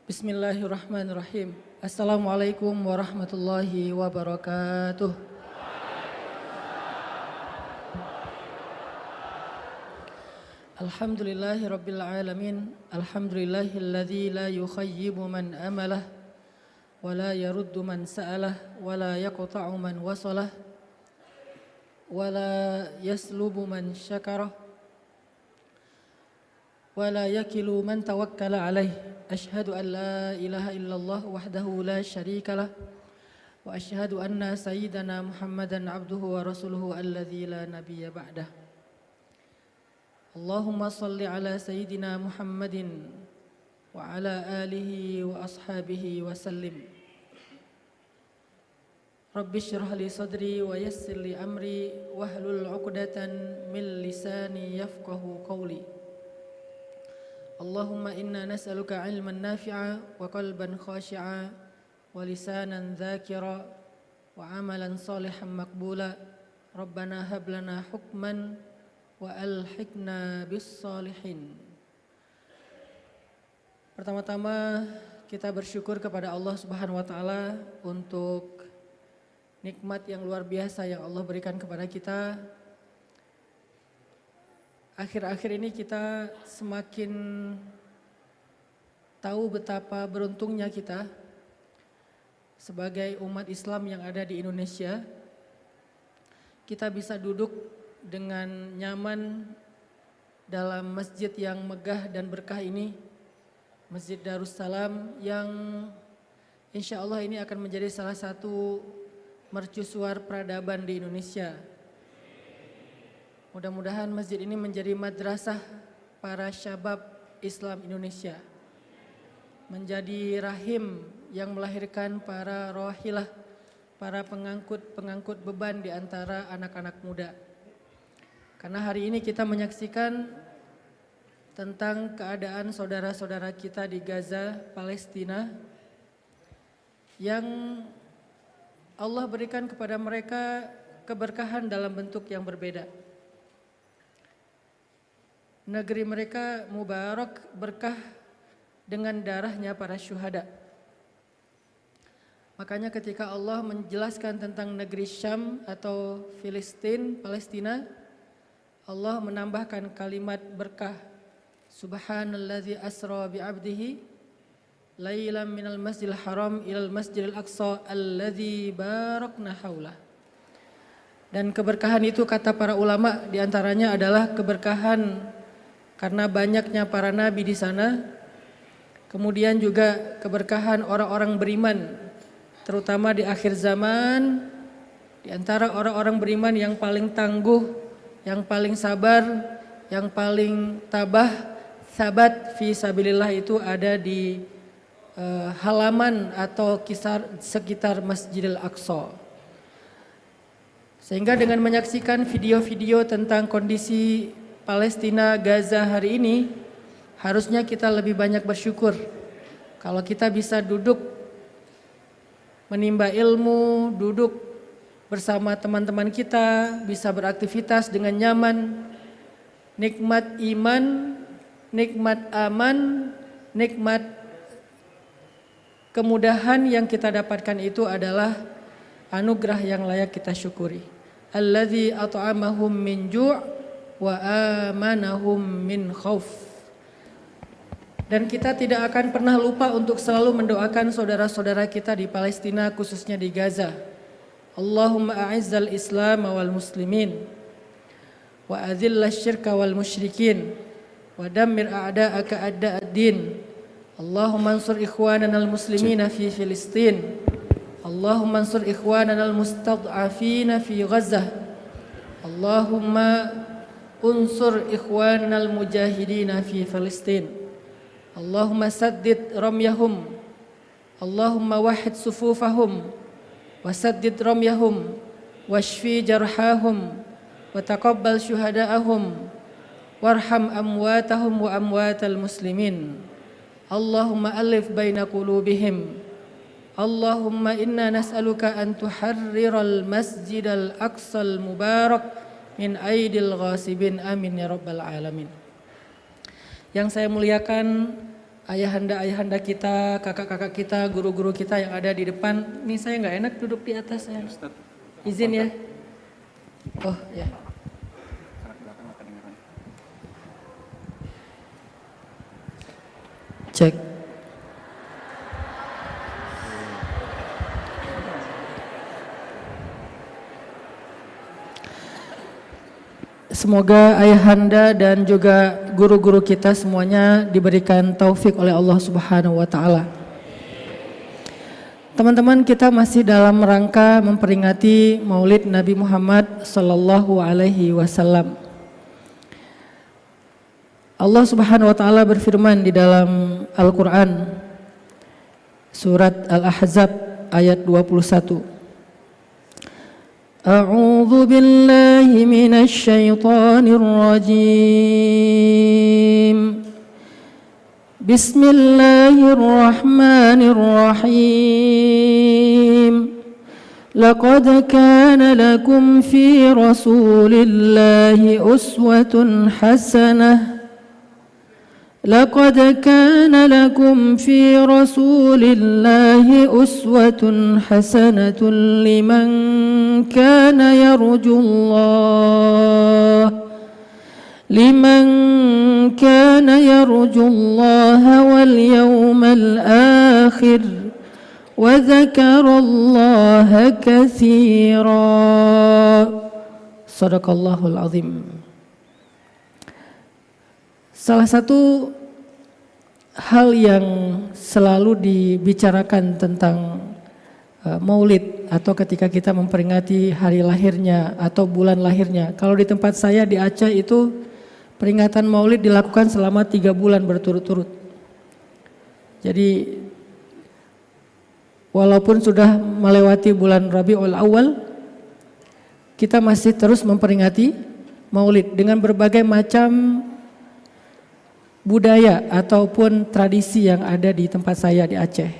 Bismillahirrahmanirrahim. Assalamualaikum warahmatullahi wabarakatuh. Alhamdulillahi rabbil alamin. Alhamdulillahilladzi la yukhayyibu man amalah wa la yaruddu man sa'alah wa la yaqta'u man wasalah wa la yaslubu man syakarah wa la yakilu man tawakkala alaih. Ashhadu an la ilaha illallah wahdahu la syarika lah wa ashhadu anna sayyidana Muhammadan abduhu wa rasuluhu alladzi la nabiyya ba'dah. Allahumma salli ala sayyidina Muhammadin wa ala alihi wa ashabihi wa sallim. Rabbi shrah li sadri wa yassir li amri wahlul 'uqdatan min lisani yafqahu qawli. Allahumma inna nas'aluka ilman nafi'a wa qalban khashi'a wa lisanan dhakira wa amalan salihan maqbula. Rabbana hab lana hukman wa alhiqna bis salihin. Pertama-tama kita bersyukur kepada Allah Subhanahu wa taala untuk nikmat yang luar biasa yang Allah berikan kepada kita. Akhir-akhir ini kita semakin tahu betapa beruntungnya kita sebagai umat Islam yang ada di Indonesia. Kita bisa duduk dengan nyaman dalam masjid yang megah dan berkah ini, Masjid Darussalam, yang insya Allah ini akan menjadi salah satu mercusuar peradaban di Indonesia. Mudah-mudahan masjid ini menjadi madrasah para syabab Islam Indonesia, menjadi rahim yang melahirkan para rahilah, para pengangkut beban di antara anak-anak muda. Karena hari ini kita menyaksikan tentang keadaan saudara-saudara kita di Gaza, Palestina, yang Allah berikan kepada mereka keberkahan dalam bentuk yang berbeda. Negeri mereka mubarak, berkah dengan darahnya para syuhada. Makanya ketika Allah menjelaskan tentang negeri Syam atau Filistin, Palestina, Allah menambahkan kalimat berkah. Subhanalladzi asra bi'abdihi lailan minal masjidil haram ilal masjidil aqsa alladzi barakna haulah. Dan keberkahan itu kata para ulama diantaranya adalah keberkahan karena banyaknya para nabi di sana. Kemudian juga keberkahan orang-orang beriman, terutama di akhir zaman, di antara orang-orang beriman yang paling tangguh, yang paling sabar, yang paling tabah, sabat fi sabilillah itu ada di halaman atau sekitar Masjidil Aqsa. Sehingga dengan menyaksikan video-video tentang kondisi Palestina, Gaza hari ini, harusnya kita lebih banyak bersyukur. Kalau kita bisa duduk menimba ilmu, duduk bersama teman-teman kita, bisa beraktivitas dengan nyaman, nikmat iman, nikmat aman, nikmat kemudahan yang kita dapatkan itu adalah anugerah yang layak kita syukuri. Alladzi at'amahum min ju' wa amanahum min khauf. Dan kita tidak akan pernah lupa untuk selalu mendoakan saudara-saudara kita di Palestina, khususnya di Gaza. Allahumma a'izzal Islam wal muslimin wa adhillash syirka wal musyrikin wa dammir a'da'aka a'da'ad-din. Allahumma ansur ikhwanana al-muslimina fi Filistin. Allahumma ansur ikhwanana al-mustad'afina fi Gaza. Allahumma unsur ikhwanana al-mujahidina fi Filistin. Allahumma saddid ramyahum. Allahumma wahid sufufahum wa saddid ramyahum washfi jarhahum wa taqabbal syuhada'ahum warham amwatahum wa amwatal muslimin. Allahumma alif baina qulubihim. Allahumma inna nas'aluka an tuharriral masjidal aqsal mubarak min aidil ghasibin, amin ya rabbal alamin. Yang saya muliakan ayahanda kita, kakak-kakak kita, guru-guru kita yang ada di depan. Ini saya nggak enak duduk di atas ya. Izin ya. Oh ya. Cek. Semoga ayahanda dan juga guru-guru kita semuanya diberikan taufik oleh Allah Subhanahu wa taala. Teman-teman, kita masih dalam rangka memperingati Maulid Nabi Muhammad sallallahu alaihi wasallam. Allah Subhanahu wa taala berfirman di dalam Al-Qur'an surat Al-Ahzab ayat 21. أعوذ بالله من الشيطان الرجيم بسم الله الرحمن الرحيم لقد كان لكم في رسول الله أسوة حسنة لقد كان لكم في رسول الله أسوة حسنة لمن كان يرجو الله واليوم الآخر وذكر الله كثيرا صدق الله العظيم. Salah satu hal yang selalu dibicarakan tentang Maulid atau ketika kita memperingati hari lahirnya atau bulan lahirnya. Kalau di tempat saya di Aceh itu peringatan Maulid dilakukan selama 3 bulan berturut-turut. Jadi walaupun sudah melewati bulan Rabiul Awal, kita masih terus memperingati Maulid dengan berbagai macam budaya ataupun tradisi yang ada di tempat saya di Aceh.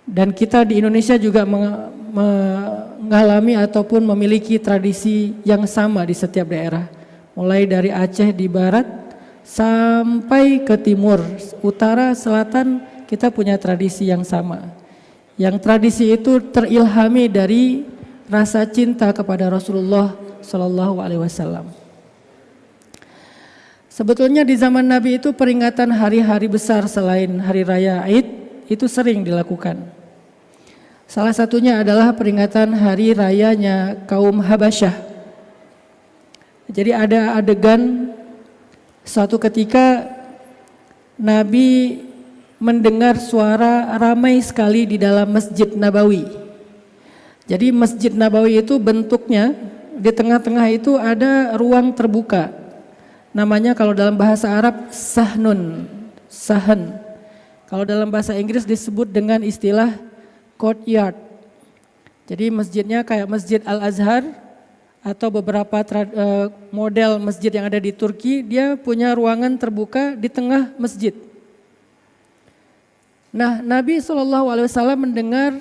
Dan kita di Indonesia juga mengalami ataupun memiliki tradisi yang sama di setiap daerah. Mulai dari Aceh di barat sampai ke timur, utara, selatan, kita punya tradisi yang sama. Yang tradisi itu terilhami dari rasa cinta kepada Rasulullah Shallallahu Alaihi Wasallam. Sebetulnya di zaman Nabi itu peringatan hari-hari besar selain hari raya Id itu sering dilakukan. Salah satunya adalah peringatan hari rayanya kaum Habasyah. Jadi ada adegan suatu ketika Nabi mendengar suara ramai sekali di dalam Masjid Nabawi. Jadi Masjid Nabawi itu bentuknya di tengah-tengah itu ada ruang terbuka. Namanya kalau dalam bahasa Arab sahnun, sahan. Kalau dalam bahasa Inggris disebut dengan istilah courtyard. Jadi masjidnya kayak Masjid Al-Azhar atau beberapa model masjid yang ada di Turki, dia punya ruangan terbuka di tengah masjid. Nah, Nabi SAW mendengar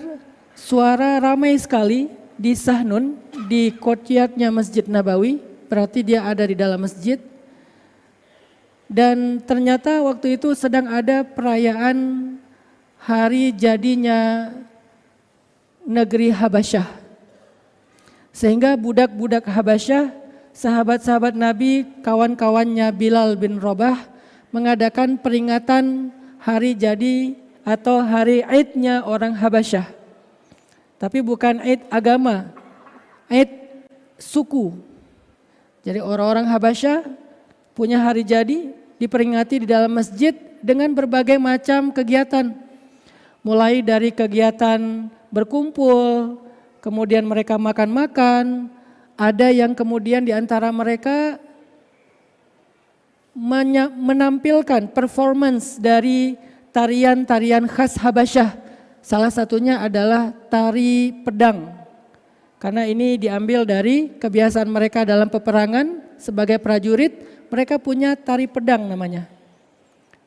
suara ramai sekali di sahnun, di courtyardnya Masjid Nabawi, berarti dia ada di dalam masjid. Dan ternyata waktu itu sedang ada perayaan hari jadinya negeri Habasyah. Sehingga budak-budak Habasyah, sahabat-sahabat Nabi, kawan-kawannya Bilal bin Rabah mengadakan peringatan hari jadi atau hari Idnya orang Habasyah. Tapi bukan Id agama, Id suku. Jadi orang-orang Habasyah punya hari jadi diperingati di dalam masjid dengan berbagai macam kegiatan. Mulai dari kegiatan berkumpul, kemudian mereka makan-makan, ada yang kemudian di antara mereka menampilkan performance dari tarian-tarian khas Habasyah. Salah satunya adalah tari pedang. Karena ini diambil dari kebiasaan mereka dalam peperangan sebagai prajurit. Mereka punya tari pedang namanya.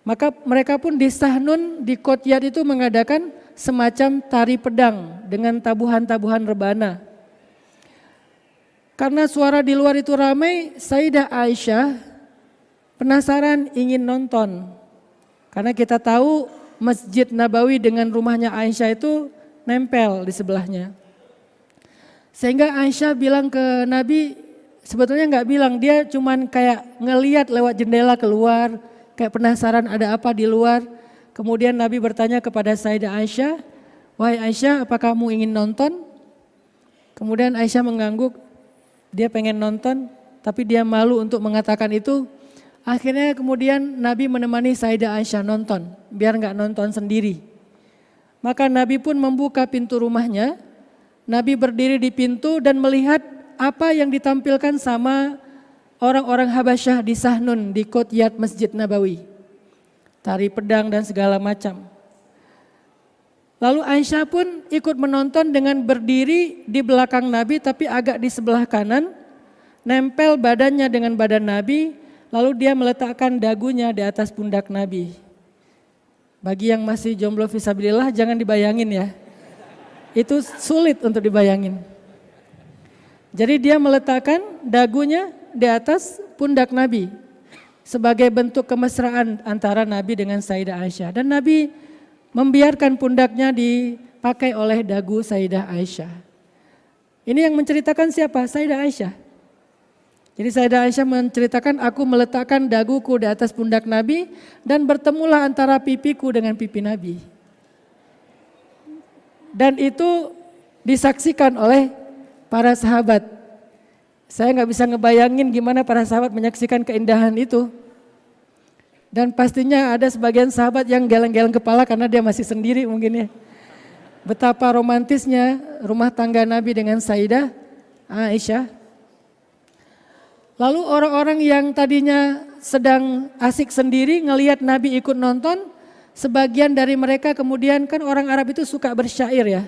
Maka mereka pun di sahnun, di courtyard itu mengadakan semacam tari pedang dengan tabuhan-tabuhan rebana. Karena suara di luar itu ramai, Sayyidah Aisyah penasaran ingin nonton. Karena kita tahu Masjid Nabawi dengan rumahnya Aisyah itu nempel di sebelahnya. Sehingga Aisyah bilang ke Nabi, sebetulnya nggak bilang, dia cuman kayak ngeliat lewat jendela keluar, kayak penasaran ada apa di luar. Kemudian Nabi bertanya kepada Sayyidah Aisyah, "Wahai Aisyah, apa kamu ingin nonton?" Kemudian Aisyah mengangguk, dia pengen nonton, tapi dia malu untuk mengatakan itu. Akhirnya kemudian Nabi menemani Sayyidah Aisyah nonton, biar nggak nonton sendiri. Maka Nabi pun membuka pintu rumahnya, Nabi berdiri di pintu dan melihat apa yang ditampilkan sama orang-orang Habasyah di Sahnun, di Kotyat Masjid Nabawi. Tari pedang dan segala macam. Lalu Aisyah pun ikut menonton dengan berdiri di belakang Nabi tapi agak di sebelah kanan, nempel badannya dengan badan Nabi, lalu dia meletakkan dagunya di atas pundak Nabi. Bagi yang masih jomblo fisabilillah jangan dibayangin ya. Itu sulit untuk dibayangin. Jadi dia meletakkan dagunya di atas pundak Nabi sebagai bentuk kemesraan antara Nabi dengan Sayyidah Aisyah. Dan Nabi membiarkan pundaknya dipakai oleh dagu Sayyidah Aisyah. Ini yang menceritakan siapa? Sayyidah Aisyah. Jadi Sayyidah Aisyah menceritakan, aku meletakkan daguku di atas pundak Nabi dan bertemulah antara pipiku dengan pipi Nabi. Dan itu disaksikan oleh para sahabat. Saya nggak bisa ngebayangin gimana para sahabat menyaksikan keindahan itu. Dan pastinya ada sebagian sahabat yang geleng-geleng kepala karena dia masih sendiri mungkin ya. Betapa romantisnya rumah tangga Nabi dengan Sayyidah Aisyah. Lalu orang-orang yang tadinya sedang asik sendiri ngelihat Nabi ikut nonton, sebagian dari mereka kemudian, kan orang Arab itu suka bersyair ya.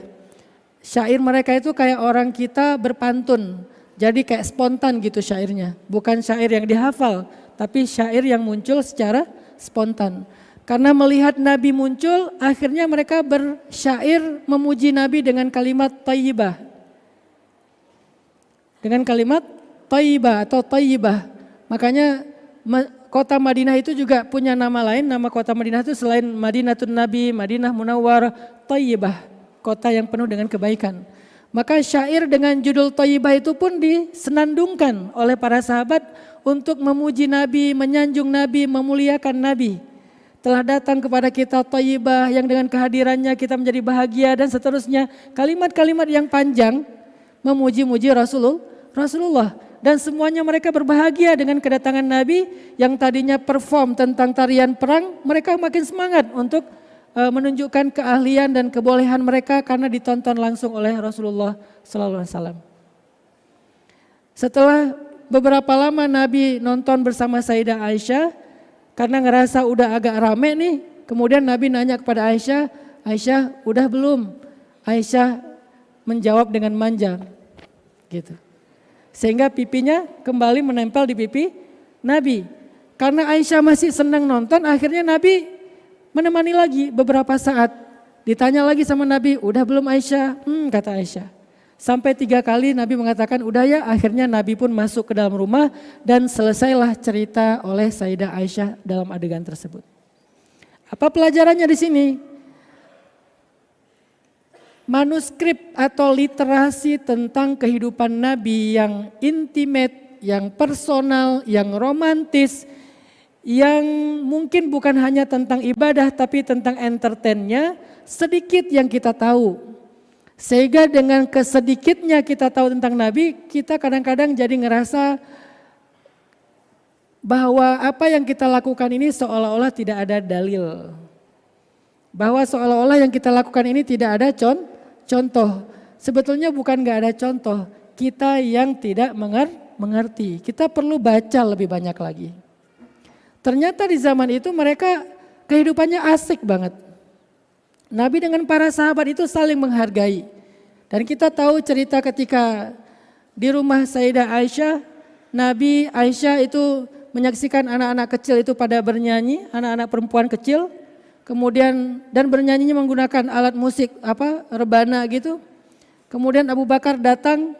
Syair mereka itu kayak orang kita berpantun, jadi kayak spontan gitu syairnya. Bukan syair yang dihafal, tapi syair yang muncul secara spontan. Karena melihat Nabi muncul, akhirnya mereka bersyair memuji Nabi dengan kalimat thayyibah. Dengan kalimat thayyibah atau thayyibah. Makanya kota Madinah itu juga punya nama lain, nama kota Madinah itu selain Madinatun Nabi, Madinah Munawwarah, Thayyibah, kota yang penuh dengan kebaikan. Maka syair dengan judul Thayyibah itu pun disenandungkan oleh para sahabat untuk memuji Nabi, menyanjung Nabi, memuliakan Nabi. Telah datang kepada kita Thayyibah yang dengan kehadirannya kita menjadi bahagia dan seterusnya. Kalimat-kalimat yang panjang memuji-muji Rasulullah. Dan semuanya mereka berbahagia dengan kedatangan Nabi yang tadinya perform tentang tarian perang. Mereka makin semangat untuk menunjukkan keahlian dan kebolehan mereka karena ditonton langsung oleh Rasulullah SAW. Setelah beberapa lama Nabi nonton bersama Sayyidah Aisyah, karena ngerasa udah agak rame nih, kemudian Nabi nanya kepada Aisyah, "Aisyah udah belum?" Aisyah menjawab dengan manja gitu. Sehingga pipinya kembali menempel di pipi Nabi. Karena Aisyah masih senang nonton, akhirnya Nabi menemani lagi beberapa saat. Ditanya lagi sama Nabi, "Udah belum Aisyah?" Kata Aisyah. Sampai 3 kali Nabi mengatakan udah ya, akhirnya Nabi pun masuk ke dalam rumah dan selesailah cerita oleh Sayyidah Aisyah dalam adegan tersebut. Apa pelajarannya di sini? Manuskrip atau literasi tentang kehidupan Nabi yang intimate, yang personal, yang romantis, yang mungkin bukan hanya tentang ibadah tapi tentang entertainnya, sedikit yang kita tahu. Sehingga dengan kesedikitnya kita tahu tentang Nabi, kita kadang-kadang jadi ngerasa bahwa apa yang kita lakukan ini seolah-olah tidak ada dalil. Bahwa seolah-olah yang kita lakukan ini tidak ada contoh. Sebetulnya bukan gak ada contoh, kita yang tidak mengerti. Kita perlu baca lebih banyak lagi. Ternyata di zaman itu mereka kehidupannya asik banget. Nabi dengan para sahabat itu saling menghargai. Dan kita tahu cerita ketika di rumah Sayyidah Aisyah, Nabi Aisyah itu menyaksikan anak-anak kecil itu pada bernyanyi, anak-anak perempuan kecil. Kemudian dan bernyanyinya menggunakan alat musik rebana gitu. Kemudian Abu Bakar datang,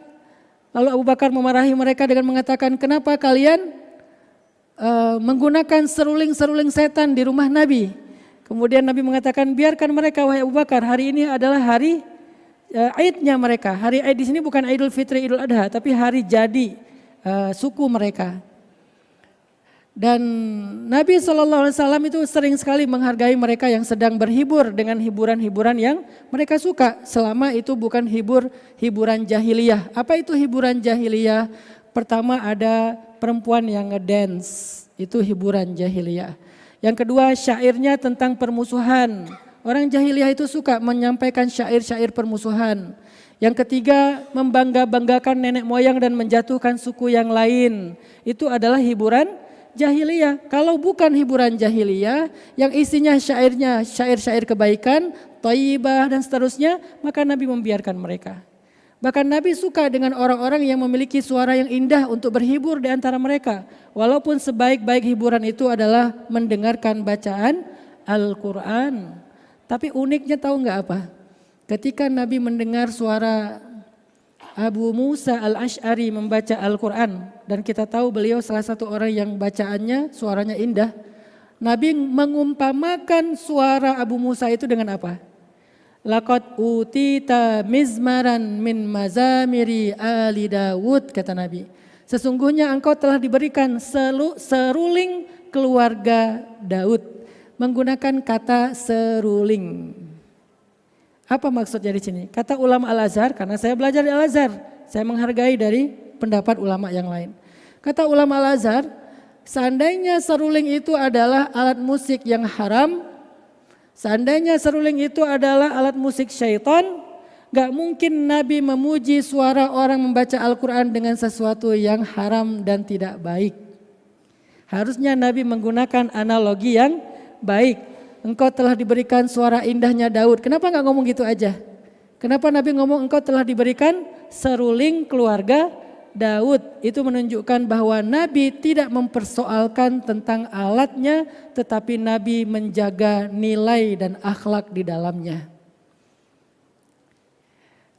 lalu Abu Bakar memarahi mereka dengan mengatakan, "Kenapa kalian menggunakan seruling-seruling setan di rumah Nabi?" Kemudian Nabi mengatakan, biarkan mereka wahai Abu Bakar, hari ini adalah hari Aidnya mereka. Hari Aid di sini bukan Idul Fitri, Idul Adha, tapi hari jadi suku mereka. Dan Nabi SAW itu sering sekali menghargai mereka yang sedang berhibur dengan hiburan-hiburan yang mereka suka, selama itu bukan hiburan jahiliyah. Apa itu hiburan jahiliyah? Pertama ada perempuan yang ngedance, itu hiburan jahiliyah. Yang kedua syairnya tentang permusuhan. Orang jahiliyah itu suka menyampaikan syair-syair permusuhan. Yang ketiga membangga-banggakan nenek moyang dan menjatuhkan suku yang lain. Itu adalah hiburan jahiliyah. Kalau bukan hiburan jahiliyah yang isinya syairnya syair-syair kebaikan, thayyibah dan seterusnya, maka Nabi membiarkan mereka. Bahkan Nabi suka dengan orang-orang yang memiliki suara yang indah untuk berhibur di antara mereka. Walaupun sebaik-baik hiburan itu adalah mendengarkan bacaan Al-Quran. Tapi uniknya tahu nggak apa? Ketika Nabi mendengar suara Abu Musa al-Ash'ari membaca Al-Quran. Dan kita tahu beliau salah satu orang yang bacaannya suaranya indah. Nabi mengumpamakan suara Abu Musa itu dengan apa? Laqad utita mizmaran min mazamiri ali Dawud, kata Nabi. Sesungguhnya engkau telah diberikan seruling keluarga Daud. Menggunakan kata seruling. Apa maksudnya di sini? Kata ulama Al-Azhar, karena saya belajar di Al-Azhar, saya menghargai dari pendapat ulama yang lain. Kata ulama Al-Azhar, seandainya seruling itu adalah alat musik yang haram, seandainya seruling itu adalah alat musik syaitan, gak mungkin Nabi memuji suara orang membaca Al-Quran dengan sesuatu yang haram dan tidak baik. Harusnya Nabi menggunakan analogi yang baik. Engkau telah diberikan suara indahnya Daud. Kenapa gak ngomong gitu aja? Kenapa Nabi ngomong engkau telah diberikan seruling keluarga Daud? Itu menunjukkan bahwa Nabi tidak mempersoalkan tentang alatnya, tetapi Nabi menjaga nilai dan akhlak di dalamnya.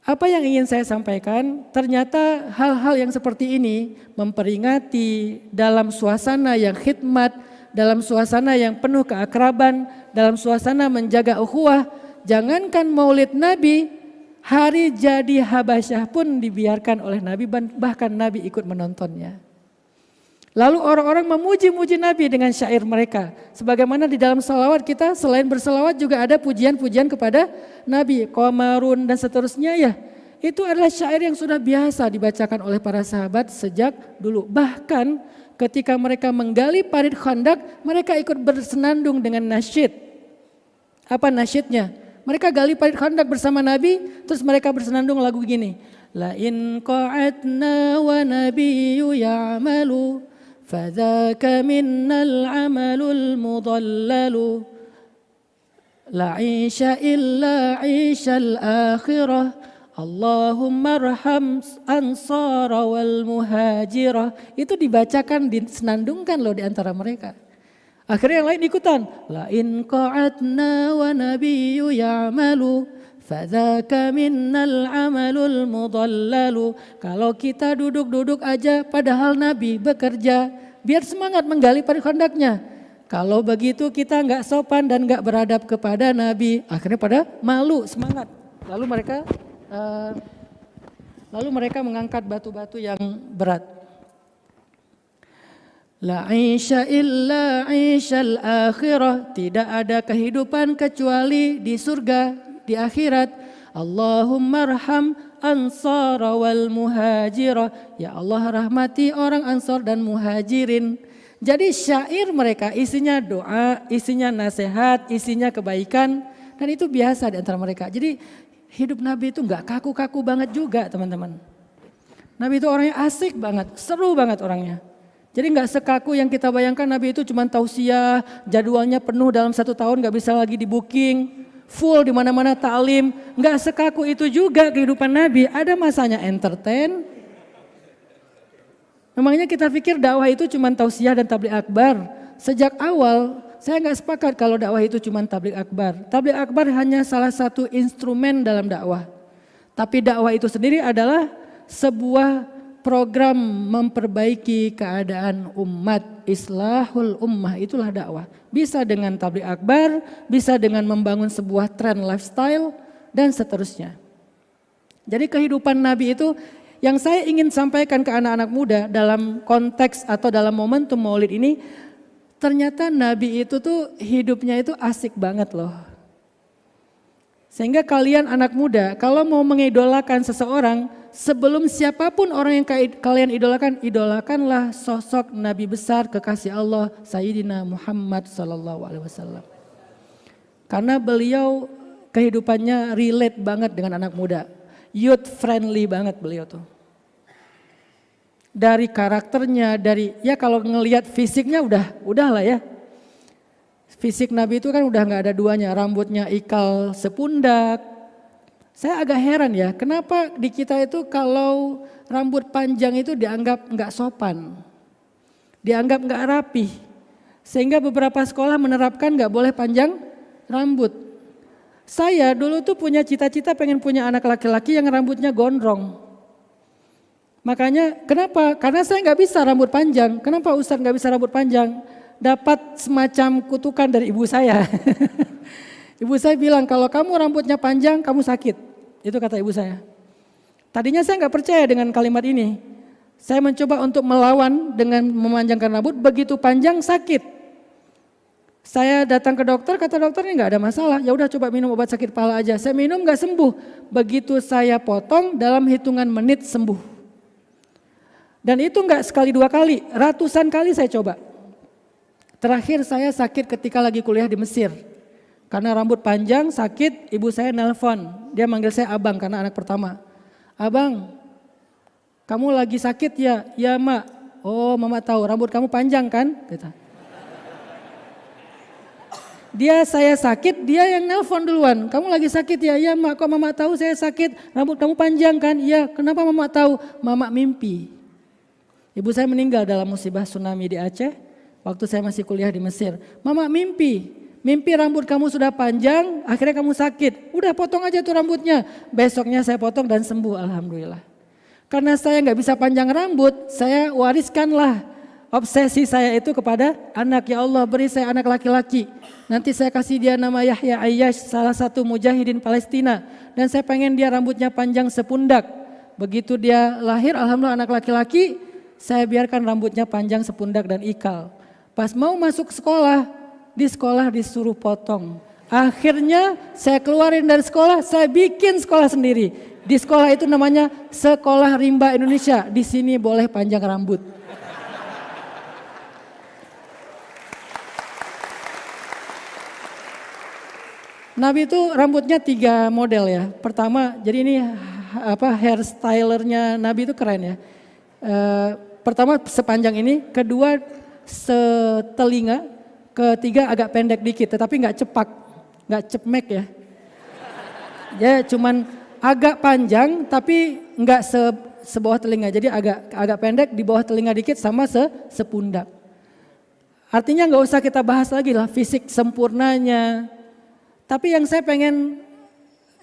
Apa yang ingin saya sampaikan? Ternyata hal-hal yang seperti ini memperingati dalam suasana yang khidmat, dalam suasana yang penuh keakraban, dalam suasana menjaga ukhuwah. Jangankan maulid Nabi, hari jadi Habasyah pun dibiarkan oleh Nabi, bahkan Nabi ikut menontonnya. Lalu orang-orang memuji-muji Nabi dengan syair mereka. Sebagaimana di dalam salawat kita selain bersalawat juga ada pujian-pujian kepada Nabi, Qamarun dan seterusnya ya. Itu adalah syair yang sudah biasa dibacakan oleh para sahabat sejak dulu. Bahkan ketika mereka menggali parit Khandaq, mereka ikut bersenandung dengan nasyid. Apa nasyidnya? Mereka gali parit Khandaq bersama Nabi, terus mereka bersenandung lagu gini. La in qa'adna wa nabiyyu ya'malu fadzaka minnal amalul mudallalu. La 'isha illa 'ishal akhirah. Allahumma arham ansara wal muhajirah. Itu dibacakan, disenandungkan loh di antara mereka. Akhirnya yang lain ikutan. La in qa'adna wa nabiyyu ya'malu fadzaka minnal amalul mudallalu. Kalau kita duduk-duduk aja padahal Nabi bekerja, biar semangat menggali parit Khandaqnya. Kalau begitu kita enggak sopan dan enggak beradab kepada Nabi. Akhirnya pada malu, semangat. Lalu mereka mengangkat batu-batu yang berat. La 'isha illa 'ishal akhirah. Tidak ada kehidupan kecuali di surga, di akhirat. Allahumma arham ansara wal muhajirah. Ya Allah rahmati orang Ansar dan Muhajirin. Jadi syair mereka isinya doa, isinya nasihat, isinya kebaikan. Dan itu biasa di antara mereka. Jadi hidup Nabi itu enggak kaku-kaku banget juga teman-teman. Nabi itu orangnya asik banget, seru banget orangnya. Jadi enggak sekaku yang kita bayangkan Nabi itu cuma tausiah, jadwalnya penuh dalam 1 tahun enggak bisa lagi di booking, full di mana-mana ta'lim. Enggak sekaku itu juga kehidupan Nabi, ada masanya entertain. Memangnya kita pikir dakwah itu cuma tausiah dan tabligh akbar. Sejak awal saya nggak sepakat kalau dakwah itu cuma tabligh akbar. Tabligh akbar hanya salah satu instrumen dalam dakwah. Tapi dakwah itu sendiri adalah sebuah program memperbaiki keadaan umat, islahul ummah, itulah dakwah. Bisa dengan tabligh akbar, bisa dengan membangun sebuah tren lifestyle, dan seterusnya. Jadi kehidupan Nabi itu yang saya ingin sampaikan ke anak-anak muda dalam konteks atau dalam momentum Maulid ini, ternyata Nabi itu tuh hidupnya itu asik banget loh. Sehingga kalian anak muda kalau mau mengidolakan seseorang, sebelum siapapun orang yang kalian idolakan, idolakanlah sosok Nabi besar kekasih Allah Sayyidina Muhammad SAW. Karena beliau kehidupannya relate banget dengan anak muda. Youth friendly banget beliau tuh. Dari karakternya, dari ya kalau ngelihat fisiknya udah lah ya. Fisik Nabi itu kan udah nggak ada duanya, rambutnya ikal sepundak. Saya agak heran ya, kenapa di kita itu kalau rambut panjang itu dianggap nggak sopan, dianggap nggak rapi, sehingga beberapa sekolah menerapkan nggak boleh panjang rambut. Saya dulu tuh punya cita-cita pengen punya anak laki-laki yang rambutnya gondrong. Makanya kenapa? Karena saya nggak bisa rambut panjang. Kenapa Ustadz nggak bisa rambut panjang? Dapat semacam kutukan dari ibu saya. Ibu saya bilang kalau kamu rambutnya panjang kamu sakit. Itu kata ibu saya. Tadinya saya nggak percaya dengan kalimat ini. Saya mencoba untuk melawan dengan memanjangkan rambut, begitu panjang sakit. Saya datang ke dokter, kata dokter ini nggak ada masalah. Ya udah coba minum obat sakit kepala aja. Saya minum nggak sembuh. Begitu saya potong dalam hitungan menit sembuh. Dan itu nggak sekali dua kali, ratusan kali saya coba. Terakhir saya sakit ketika lagi kuliah di Mesir. Karena rambut panjang, sakit, ibu saya nelpon. Dia manggil saya abang karena anak pertama. Abang, kamu lagi sakit ya? Ya mak. Oh mama tahu, rambut kamu panjang kan? Kata. Saya sakit, dia yang nelpon duluan. Kamu lagi sakit ya? Ya mak, kok mama tahu saya sakit? Rambut kamu panjang kan? Iya, kenapa mama tahu? Mama mimpi. Ibu saya meninggal dalam musibah tsunami di Aceh. Waktu saya masih kuliah di Mesir. Mama mimpi rambut kamu sudah panjang, akhirnya kamu sakit. Udah potong aja tuh rambutnya. Besoknya saya potong dan sembuh alhamdulillah. Karena saya nggak bisa panjang rambut, saya wariskanlah obsesi saya itu kepada anak. Ya Allah beri saya anak laki-laki. Nanti saya kasih dia nama Yahya Ayyash, salah satu mujahidin Palestina. Dan saya pengen dia rambutnya panjang sepundak. Begitu dia lahir alhamdulillah anak laki-laki, saya biarkan rambutnya panjang sepundak dan ikal. Pas mau masuk sekolah, di sekolah disuruh potong. Akhirnya saya keluarin dari sekolah, saya bikin sekolah sendiri. Di sekolah itu namanya Sekolah Rimba Indonesia. Di sini boleh panjang rambut. Nabi itu rambutnya 3 model ya. Pertama, jadi ini hairstylernya Nabi itu keren ya. Pertama sepanjang ini, kedua setelinga, ketiga agak pendek dikit tetapi nggak cepak, nggak cepmek ya. Ya cuman agak panjang tapi nggak sebawah telinga, jadi agak pendek di bawah telinga dikit sama sepundak. Artinya nggak usah kita bahas lagi lah fisik sempurnanya. Tapi yang saya pengen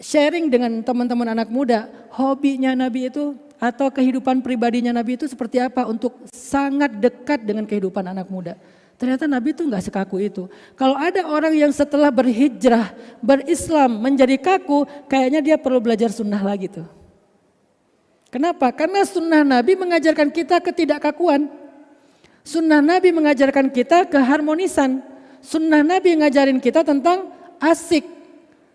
sharing dengan teman-teman anak muda, hobinya Nabi itu atau kehidupan pribadinya Nabi itu seperti apa untuk sangat dekat dengan kehidupan anak muda. Ternyata Nabi itu nggak sekaku itu. Kalau ada orang yang setelah berhijrah, berislam menjadi kaku, kayaknya dia perlu belajar sunnah lagi tuh. Kenapa? Karena sunnah Nabi mengajarkan kita ketidakkakuan. Sunnah Nabi mengajarkan kita keharmonisan. Sunnah Nabi ngajarin kita tentang asik,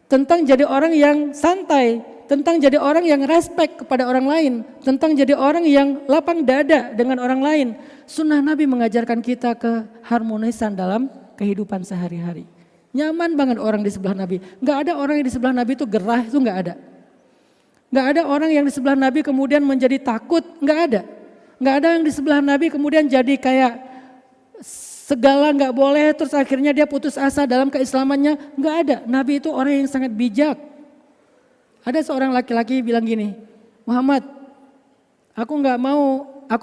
tentang jadi orang yang santai, tentang jadi orang yang respect kepada orang lain, tentang jadi orang yang lapang dada dengan orang lain. Sunnah Nabi mengajarkan kita keharmonisan dalam kehidupan sehari-hari. Nyaman banget orang di sebelah Nabi. Gak ada orang yang di sebelah Nabi itu gerah, itu gak ada. Gak ada orang yang di sebelah Nabi kemudian menjadi takut, gak ada. Gak ada yang di sebelah Nabi kemudian jadi kayak segala gak boleh terus akhirnya dia putus asa dalam keislamannya. Gak ada, Nabi itu orang yang sangat bijak. Ada seorang laki-laki bilang gini, Muhammad, aku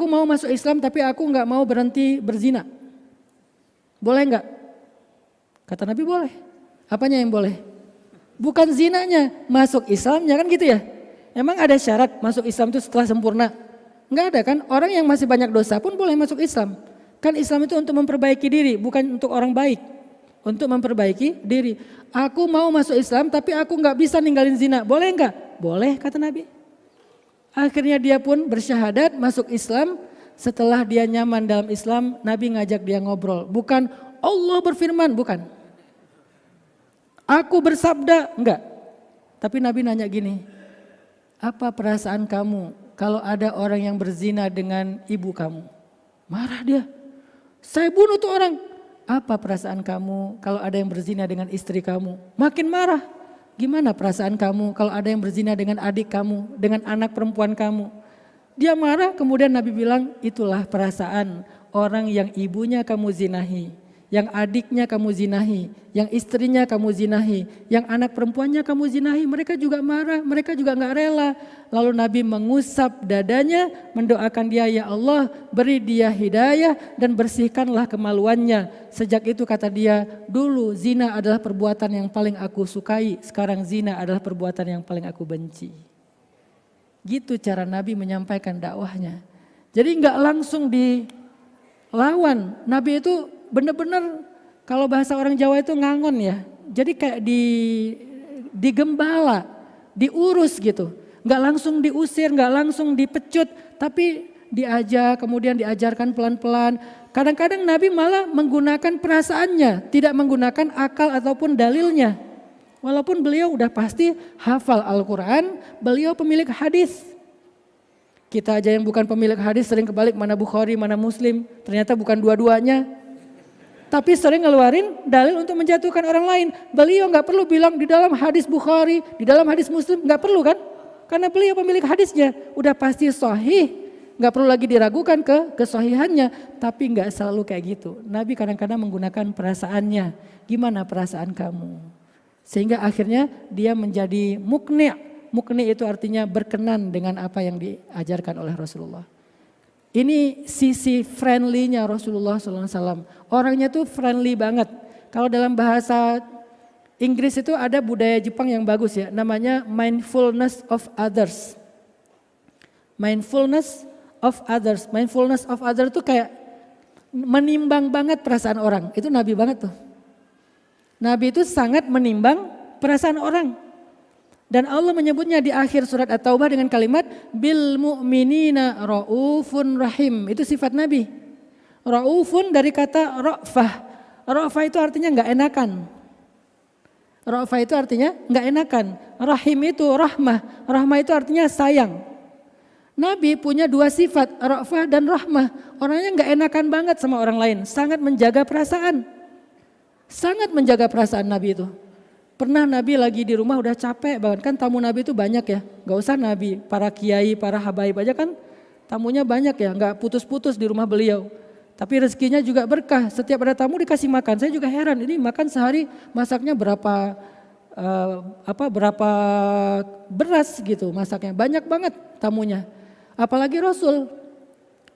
mau masuk Islam tapi aku nggak mau berhenti berzina. Boleh nggak? Kata Nabi boleh. Apanya yang boleh? Bukan zinanya, masuk Islamnya kan gitu ya. Emang ada syarat masuk Islam itu setelah sempurna? Nggak ada kan, orang yang masih banyak dosa pun boleh masuk Islam. Kan Islam itu untuk memperbaiki diri, bukan untuk orang baik. Untuk memperbaiki diri. Aku mau masuk Islam tapi aku nggak bisa ninggalin zina, boleh nggak? Boleh kata Nabi. Akhirnya dia pun bersyahadat masuk Islam. Setelah dia nyaman dalam Islam, Nabi ngajak dia ngobrol. Bukan Allah berfirman, bukan. Aku bersabda, enggak. Tapi Nabi nanya gini, apa perasaan kamu kalau ada orang yang berzina dengan ibu kamu? Marah dia. Saya bunuh tuh orang. Apa perasaan kamu kalau ada yang berzina dengan istri kamu? Makin marah. Gimana perasaan kamu kalau ada yang berzina dengan adik kamu, dengan anak perempuan kamu? Dia marah, kemudian Nabi bilang, itulah perasaan orang yang ibunya kamu zinahi, yang adiknya kamu zinahi, yang istrinya kamu zinahi, yang anak perempuannya kamu zinahi. Mereka juga marah, mereka juga gak rela. Lalu Nabi mengusap dadanya, mendoakan dia, ya Allah beri dia hidayah dan bersihkanlah kemaluannya. Sejak itu kata dia, dulu zina adalah perbuatan yang paling aku sukai, sekarang zina adalah perbuatan yang paling aku benci. Gitu cara Nabi menyampaikan dakwahnya. Jadi nggak langsung dilawan. Nabi itu benar-benar kalau bahasa orang Jawa itu ngangon ya. Jadi kayak digembala, diurus gitu. Nggak langsung diusir, nggak langsung dipecut, tapi diajak, kemudian diajarkan pelan-pelan. Kadang-kadang Nabi malah menggunakan perasaannya, tidak menggunakan akal ataupun dalilnya. Walaupun beliau udah pasti hafal Al-Quran, beliau pemilik hadis. Kita aja yang bukan pemilik hadis sering kebalik mana Bukhari, mana Muslim. Ternyata bukan dua-duanya. Tapi sering ngeluarin dalil untuk menjatuhkan orang lain. Beliau gak perlu bilang di dalam hadis Bukhari, di dalam hadis Muslim, gak perlu kan? Karena beliau pemilik hadisnya, udah pasti sahih. Gak perlu lagi diragukan kesahihannya, tapi gak selalu kayak gitu. Nabi kadang-kadang menggunakan perasaannya. Gimana perasaan kamu? Sehingga akhirnya dia menjadi mukni'. Mukni' itu artinya berkenan dengan apa yang diajarkan oleh Rasulullah. Ini sisi friendly-nya Rasulullah SAW. Orangnya tuh friendly banget. Kalau dalam bahasa Inggris itu ada budaya Jepang yang bagus ya. Namanya mindfulness of others. Mindfulness of others. Mindfulness of others itu kayak menimbang banget perasaan orang. Itu Nabi banget tuh. Nabi itu sangat menimbang perasaan orang. Dan Allah menyebutnya di akhir surat At-Taubah dengan kalimat bil mu'minina raufun rahim. Itu sifat Nabi. Raufun dari kata ra'fah. Ra'fah itu artinya enggak enakan. Ra'fah itu artinya enggak enakan. Rahim itu rahmah. Rahmah itu artinya sayang. Nabi punya dua sifat, ra'fah dan rahmah. Orangnya enggak enakan banget sama orang lain. Sangat menjaga perasaan. Sangat menjaga perasaan Nabi itu. Pernah Nabi lagi di rumah udah capek banget, kan tamu Nabi itu banyak ya. Gak usah Nabi, para kiai, para habaib aja kan tamunya banyak ya. Gak putus-putus di rumah beliau. Tapi rezekinya juga berkah, setiap ada tamu dikasih makan. Saya juga heran, ini makan sehari masaknya berapa beras gitu masaknya. Banyak banget tamunya. Apalagi Rasul.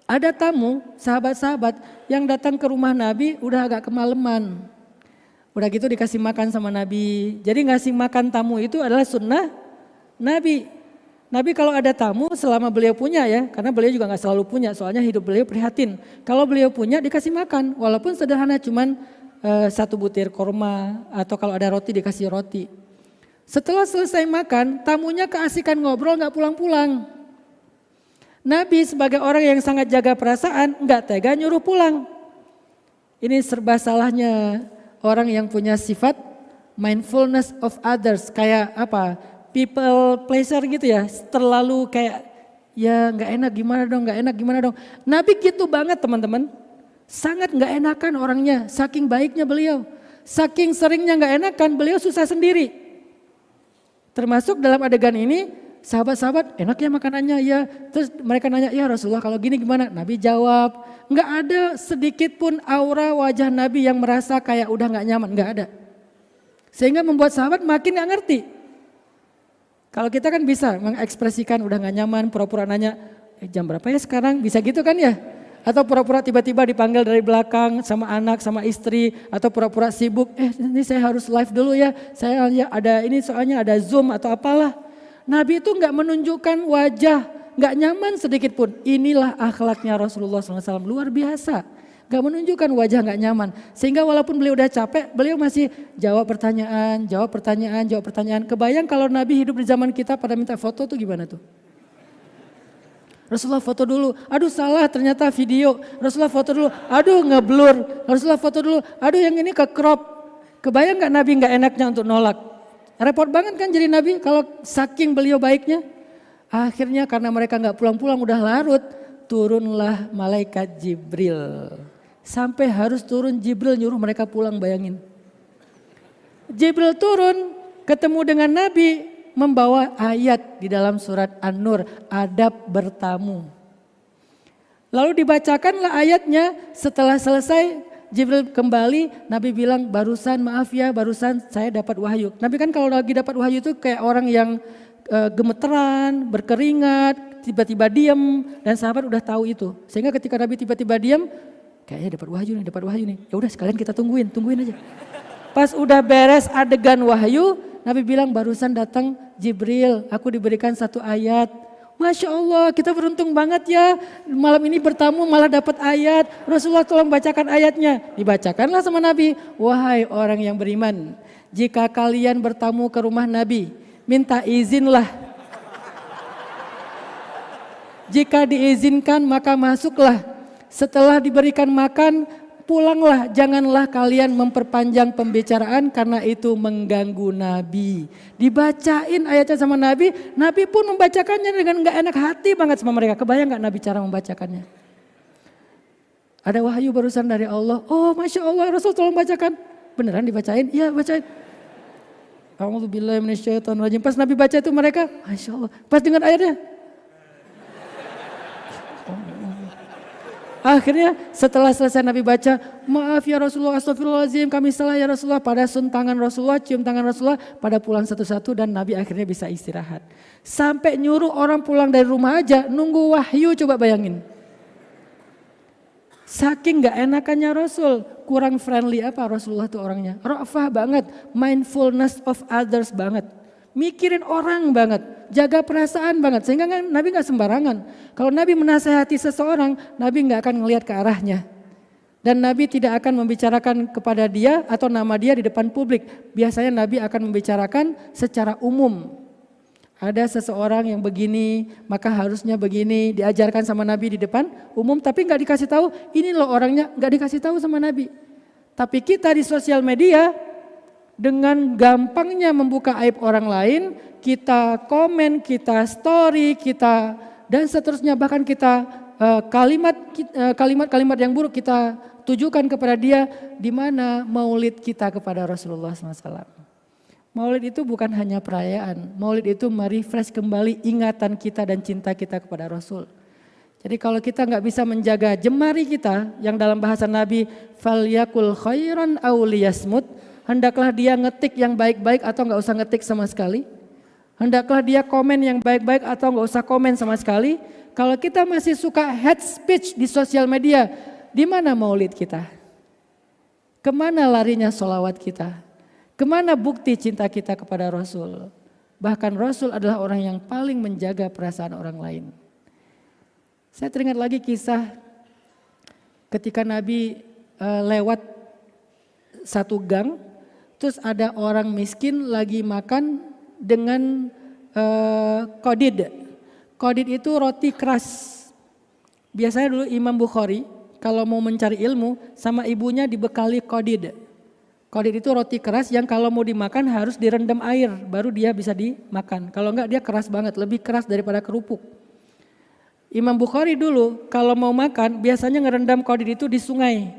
Ada tamu, sahabat-sahabat yang datang ke rumah Nabi udah agak kemalaman. Udah gitu dikasih makan sama Nabi. Jadi ngasih makan tamu itu adalah sunnah Nabi. Nabi kalau ada tamu selama beliau punya ya. Karena beliau juga gak selalu punya, soalnya hidup beliau prihatin. Kalau beliau punya dikasih makan. Walaupun sederhana cuman 1 butir korma. Atau kalau ada roti dikasih roti. Setelah selesai makan, tamunya keasikan ngobrol gak pulang-pulang. Nabi sebagai orang yang sangat jaga perasaan gak tega nyuruh pulang. Ini serba salahnya orang yang punya sifat mindfulness of others, kayak apa, people pleasure gitu ya, terlalu kayak ya nggak enak gimana dong, nggak enak gimana dong. Nabi gitu banget teman-teman, sangat nggak enakan orangnya, saking baiknya beliau, saking seringnya nggak enakan beliau susah sendiri. Termasuk dalam adegan ini sahabat-sahabat enak ya makanannya ya, terus mereka nanya ya Rasulullah kalau gini gimana, Nabi jawab. Nggak ada sedikit pun aura wajah Nabi yang merasa kayak udah nggak nyaman, nggak ada. Sehingga membuat sahabat makin nggak ngerti. Kalau kita kan bisa mengekspresikan udah nggak nyaman, pura-pura nanya, jam berapa ya sekarang, bisa gitu kan ya? Atau pura-pura tiba-tiba dipanggil dari belakang sama anak, sama istri, atau pura-pura sibuk, ini saya harus live dulu ya, saya ada ini soalnya ada Zoom atau apalah. Nabi itu nggak menunjukkan wajah nggak nyaman sedikit pun. Inilah akhlaknya Rasulullah SAW, luar biasa. Gak menunjukkan wajah gak nyaman. Sehingga walaupun beliau udah capek, beliau masih jawab pertanyaan, jawab pertanyaan, jawab pertanyaan. Kebayang kalau Nabi hidup di zaman kita pada minta foto tuh gimana tuh? Rasulullah foto dulu, aduh salah ternyata video. Rasulullah foto dulu, aduh ngeblur. Rasulullah foto dulu, aduh yang ini ke crop. Kebayang gak Nabi gak enaknya untuk nolak? Repot banget kan jadi Nabi kalau saking beliau baiknya. Akhirnya karena mereka gak pulang-pulang udah larut, turunlah malaikat Jibril. Sampai harus turun Jibril nyuruh mereka pulang, bayangin. Jibril turun ketemu dengan Nabi. Membawa ayat di dalam surat An-Nur, adab bertamu. Lalu dibacakanlah ayatnya, setelah selesai Jibril kembali, Nabi bilang barusan maaf ya, barusan saya dapat wahyu. Nabi kan kalau lagi dapat wahyu itu kayak orang yang gemeteran, berkeringat, tiba-tiba diam, dan sahabat udah tahu itu. Sehingga ketika Nabi tiba-tiba diam, kayaknya dapat wahyu nih. Ya udah sekalian kita tungguin aja. Pas udah beres adegan wahyu, Nabi bilang barusan datang Jibril, aku diberikan satu ayat. Masya Allah, kita beruntung banget ya, malam ini bertamu malah dapat ayat. Rasulullah tolong bacakan ayatnya. Dibacakanlah sama Nabi, wahai orang yang beriman, jika kalian bertamu ke rumah Nabi, minta izinlah. Jika diizinkan maka masuklah. Setelah diberikan makan, pulanglah, janganlah kalian memperpanjang pembicaraan karena itu mengganggu Nabi. Dibacain ayatnya sama Nabi, Nabi pun membacakannya dengan gak enak hati banget sama mereka. Kebayang gak Nabi cara membacakannya? Ada wahyu barusan dari Allah, oh Masya Allah Rasul tolong bacakan. Beneran dibacain? Iya bacain. A'udzubillahi minasyaitonirrajim. Pas Nabi baca itu mereka, Masya Allah. Pas dengar ayatnya, akhirnya setelah selesai Nabi baca, maaf ya Rasulullah, astagfirullahaladzim, kami salah ya Rasulullah. Pada sun tangan Rasulullah, cium tangan Rasulullah, pada pulang satu-satu dan Nabi akhirnya bisa istirahat. Sampai nyuruh orang pulang dari rumah aja, nunggu wahyu, coba bayangin. Saking gak enakannya Rasul, kurang friendly apa Rasulullah tuh orangnya. Ra'fah banget, mindfulness of others banget. Mikirin orang banget, jaga perasaan banget, sehingga Nabi gak sembarangan. Kalau Nabi menasehati seseorang, Nabi gak akan ngelihat ke arahnya. Dan Nabi tidak akan membicarakan kepada dia atau nama dia di depan publik. Biasanya Nabi akan membicarakan secara umum. Ada seseorang yang begini, maka harusnya begini, diajarkan sama Nabi di depan umum, tapi gak dikasih tahu, ini loh orangnya, gak dikasih tahu sama Nabi. Tapi kita di sosial media, dengan gampangnya membuka aib orang lain, kita komen, kita story, kita dan seterusnya, bahkan kita kalimat-kalimat yang buruk kita tujukan kepada dia. Di mana maulid kita kepada Rasulullah SAW. Maulid itu bukan hanya perayaan, maulid itu merefresh kembali ingatan kita dan cinta kita kepada Rasul. Jadi kalau kita nggak bisa menjaga jemari kita, yang dalam bahasa Nabi, falyakul khairan aw liyasmut, hendaklah dia ngetik yang baik-baik atau nggak usah ngetik sama sekali. Hendaklah dia komen yang baik-baik atau nggak usah komen sama sekali. Kalau kita masih suka hate speech di sosial media, di mana maulid kita? Kemana larinya sholawat kita? Kemana bukti cinta kita kepada Rasul? Bahkan Rasul adalah orang yang paling menjaga perasaan orang lain. Saya teringat lagi kisah ketika Nabi lewat satu gang, terus ada orang miskin lagi makan dengan kodid. Kodid itu roti keras. Biasanya dulu Imam Bukhari kalau mau mencari ilmu sama ibunya dibekali kodid. Kodid itu roti keras yang kalau mau dimakan harus direndam air baru dia bisa dimakan. Kalau enggak dia keras banget, lebih keras daripada kerupuk. Imam Bukhari dulu kalau mau makan biasanya ngerendam kodid itu di sungai.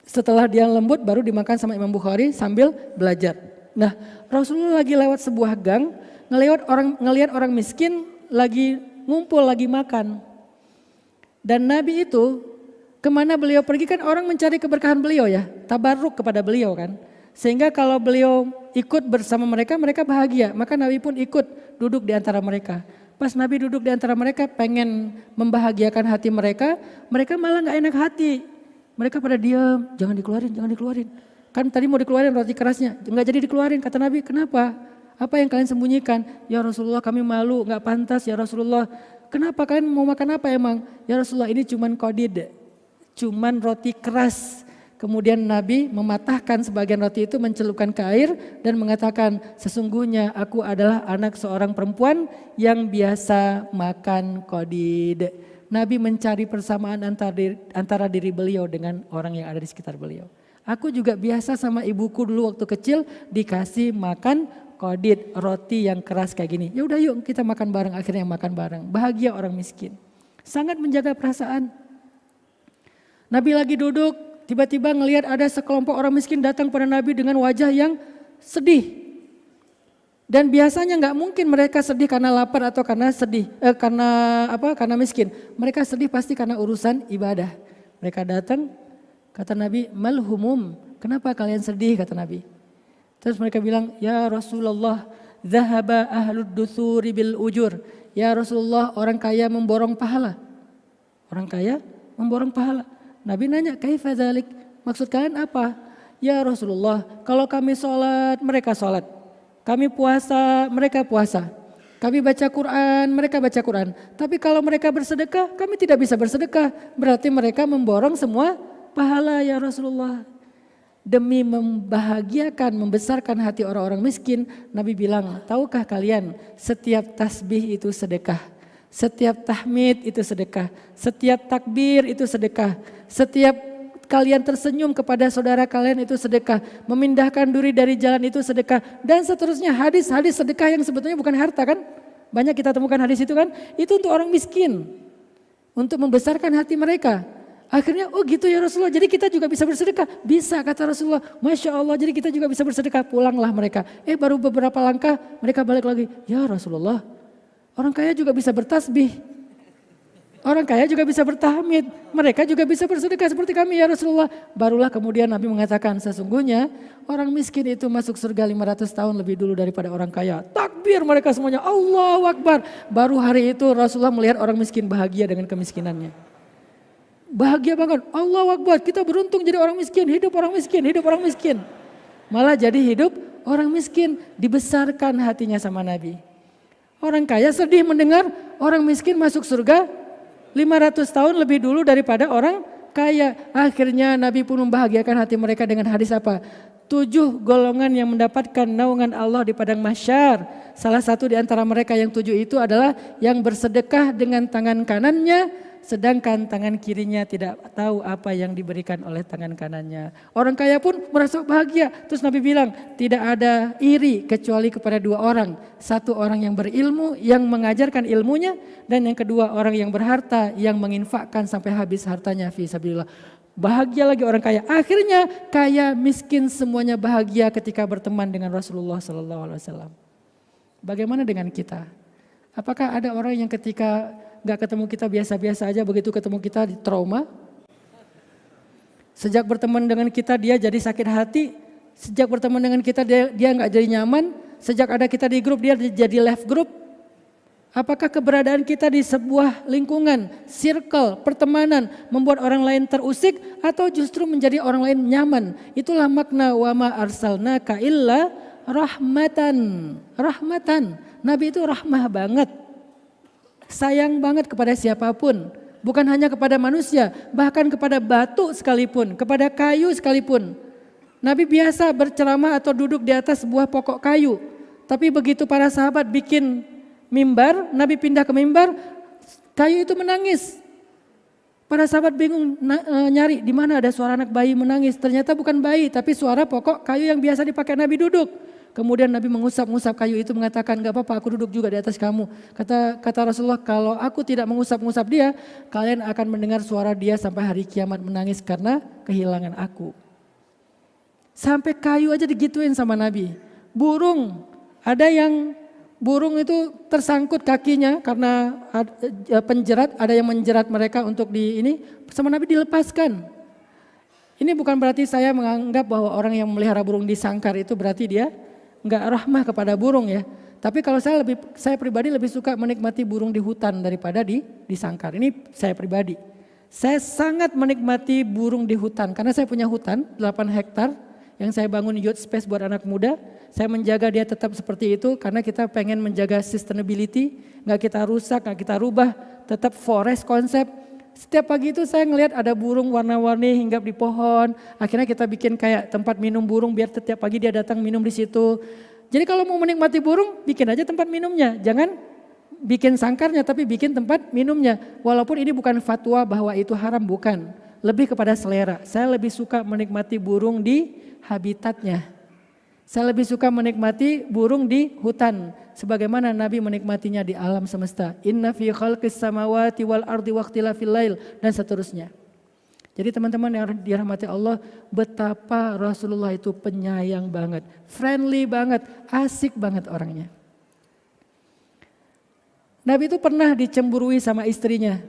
Setelah dia lembut baru dimakan sama Imam Bukhari sambil belajar. Nah, Rasulullah lagi lewat sebuah gang, ngelihat orang miskin lagi ngumpul, lagi makan. Dan Nabi itu kemana beliau pergi kan orang mencari keberkahan beliau ya, tabarruk kepada beliau kan. Sehingga kalau beliau ikut bersama mereka, mereka bahagia. Maka Nabi pun ikut duduk di antara mereka. Pas Nabi duduk di antara mereka pengen membahagiakan hati mereka, mereka malah gak enak hati. Mereka pada diam, jangan dikeluarin. Kan tadi mau dikeluarin roti kerasnya, gak jadi dikeluarin. Kata Nabi, kenapa? Apa yang kalian sembunyikan? Ya Rasulullah kami malu, gak pantas ya Rasulullah. kenapa kalian mau makan apa emang? Ya Rasulullah, ini cuman qadid, cuman roti keras. Kemudian Nabi mematahkan sebagian roti itu, mencelupkan ke air dan mengatakan, sesungguhnya aku adalah anak seorang perempuan yang biasa makan qadid. Nabi mencari persamaan antara diri beliau dengan orang yang ada di sekitar beliau. Aku juga biasa sama ibuku dulu waktu kecil dikasih makan qadid, roti yang keras kayak gini. Ya udah yuk kita makan bareng, akhirnya makan bareng. Bahagia orang miskin. Sangat menjaga perasaan. Nabi lagi duduk, tiba-tiba ngelihat ada sekelompok orang miskin datang pada Nabi dengan wajah yang sedih. Dan biasanya nggak mungkin mereka sedih karena lapar atau karena karena miskin. Mereka sedih pasti karena urusan ibadah. Mereka datang, kata Nabi, malhumum, kenapa kalian sedih, kata Nabi. Terus mereka bilang, ya Rasulullah, zahaba ahlud duthuri bil ujur. Ya Rasulullah, orang kaya memborong pahala. Orang kaya memborong pahala. Nabi nanya, kaifa dzalik? Maksud kalian apa? Ya Rasulullah, kalau kami sholat, mereka sholat. Kami puasa, mereka puasa. Kami baca Quran, mereka baca Quran. Tapi kalau mereka bersedekah, kami tidak bisa bersedekah. Berarti mereka memborong semua pahala, ya Rasulullah. Demi membahagiakan, membesarkan hati orang-orang miskin, Nabi bilang, tahukah kalian setiap tasbih itu sedekah. Setiap tahmid itu sedekah. Setiap takbir itu sedekah. Setiap kalian tersenyum kepada saudara kalian itu sedekah. Memindahkan duri dari jalan itu sedekah. Dan seterusnya hadis-hadis sedekah yang sebetulnya bukan harta kan. Banyak kita temukan hadis itu kan. Itu untuk orang miskin. Untuk membesarkan hati mereka. Akhirnya oh gitu ya Rasulullah, jadi kita juga bisa bersedekah. Bisa kata Rasulullah, Masya Allah, jadi kita juga bisa bersedekah. Pulanglah mereka. Baru beberapa langkah mereka balik lagi. Ya Rasulullah, orang kaya juga bisa bertasbih. Orang kaya juga bisa bertahmid. Mereka juga bisa bersedekah seperti kami ya Rasulullah. Barulah kemudian Nabi mengatakan, sesungguhnya orang miskin itu masuk surga 500 tahun lebih dulu daripada orang kaya. Takbir mereka semuanya, Allahu Akbar. Baru hari itu Rasulullah melihat orang miskin bahagia dengan kemiskinannya. Bahagia banget, Allahu Akbar, kita beruntung jadi orang miskin, hidup orang miskin, hidup orang miskin. Malah jadi hidup orang miskin, dibesarkan hatinya sama Nabi. Orang kaya sedih mendengar orang miskin masuk surga 500 tahun lebih dulu daripada orang kaya. Akhirnya Nabi pun membahagiakan hati mereka dengan hadis apa? 7 golongan yang mendapatkan naungan Allah di padang mahsyar. Salah satu di antara mereka yang 7 itu adalah yang bersedekah dengan tangan kanannya, sedangkan tangan kirinya tidak tahu apa yang diberikan oleh tangan kanannya. Orang kaya pun merasa bahagia. Terus Nabi bilang, tidak ada iri kecuali kepada 2 orang. Satu orang yang berilmu, yang mengajarkan ilmunya. Dan yang kedua orang yang berharta, yang menginfakkan sampai habis hartanya fi sabilillah. Bahagia lagi orang kaya. Akhirnya kaya miskin semuanya bahagia ketika berteman dengan Rasulullah SAW. Bagaimana dengan kita? Apakah ada orang yang ketika gak ketemu kita biasa-biasa aja, begitu ketemu kita di trauma? Sejak berteman dengan kita dia jadi sakit hati. Sejak berteman dengan kita dia gak jadi nyaman. Sejak ada kita di grup dia jadi left group. Apakah keberadaan kita di sebuah lingkungan, circle, pertemanan membuat orang lain terusik atau justru menjadi orang lain nyaman? Itulah makna wa ma arsalnaka illa rahmatan. Rahmatan. Nabi itu rahmah banget. Sayang banget kepada siapapun. Bukan hanya kepada manusia, bahkan kepada batu sekalipun, kepada kayu sekalipun. Nabi biasa berceramah atau duduk di atas sebuah pokok kayu. Tapi begitu para sahabat bikin mimbar, Nabi pindah ke mimbar, kayu itu menangis. Para sahabat bingung nyari di mana ada suara anak bayi menangis. Ternyata bukan bayi, tapi suara pokok kayu yang biasa dipakai Nabi duduk. Kemudian Nabi mengusap-ngusap kayu itu mengatakan, gak apa-apa aku duduk juga di atas kamu. Kata Rasulullah, kalau aku tidak mengusap-ngusap dia, kalian akan mendengar suara dia sampai hari kiamat menangis karena kehilangan aku. Sampai kayu aja digituin sama Nabi. Burung, ada yang burung itu tersangkut kakinya karena penjerat, ada yang menjerat mereka untuk sama Nabi dilepaskan. Ini bukan berarti saya menganggap bahwa orang yang melihara burung di sangkar itu berarti dia enggak rahmah kepada burung ya. Tapi kalau saya pribadi lebih suka menikmati burung di hutan daripada di sangkar. Ini saya pribadi. Saya sangat menikmati burung di hutan karena saya punya hutan 8 hektar yang saya bangun youth space buat anak muda. Saya menjaga dia tetap seperti itu karena kita pengen menjaga sustainability, nggak kita rusak, nggak kita rubah, tetap forest konsep. Setiap pagi itu saya ngelihat ada burung warna-warni hinggap di pohon. Akhirnya kita bikin kayak tempat minum burung biar setiap pagi dia datang minum di situ. Jadi kalau mau menikmati burung, bikin aja tempat minumnya. Jangan bikin sangkarnya tapi bikin tempat minumnya. Walaupun ini bukan fatwa bahwa itu haram, bukan. Lebih kepada selera. Saya lebih suka menikmati burung di habitatnya. Saya lebih suka menikmati burung di hutan. Sebagaimana Nabi menikmatinya di alam semesta. Inna fi khalqis samawati wal ardi waqtilafil lail. Dan seterusnya. Jadi teman-teman yang dirahmati Allah, betapa Rasulullah itu penyayang banget. Friendly banget, asik banget orangnya. Nabi itu pernah dicemburui sama istrinya,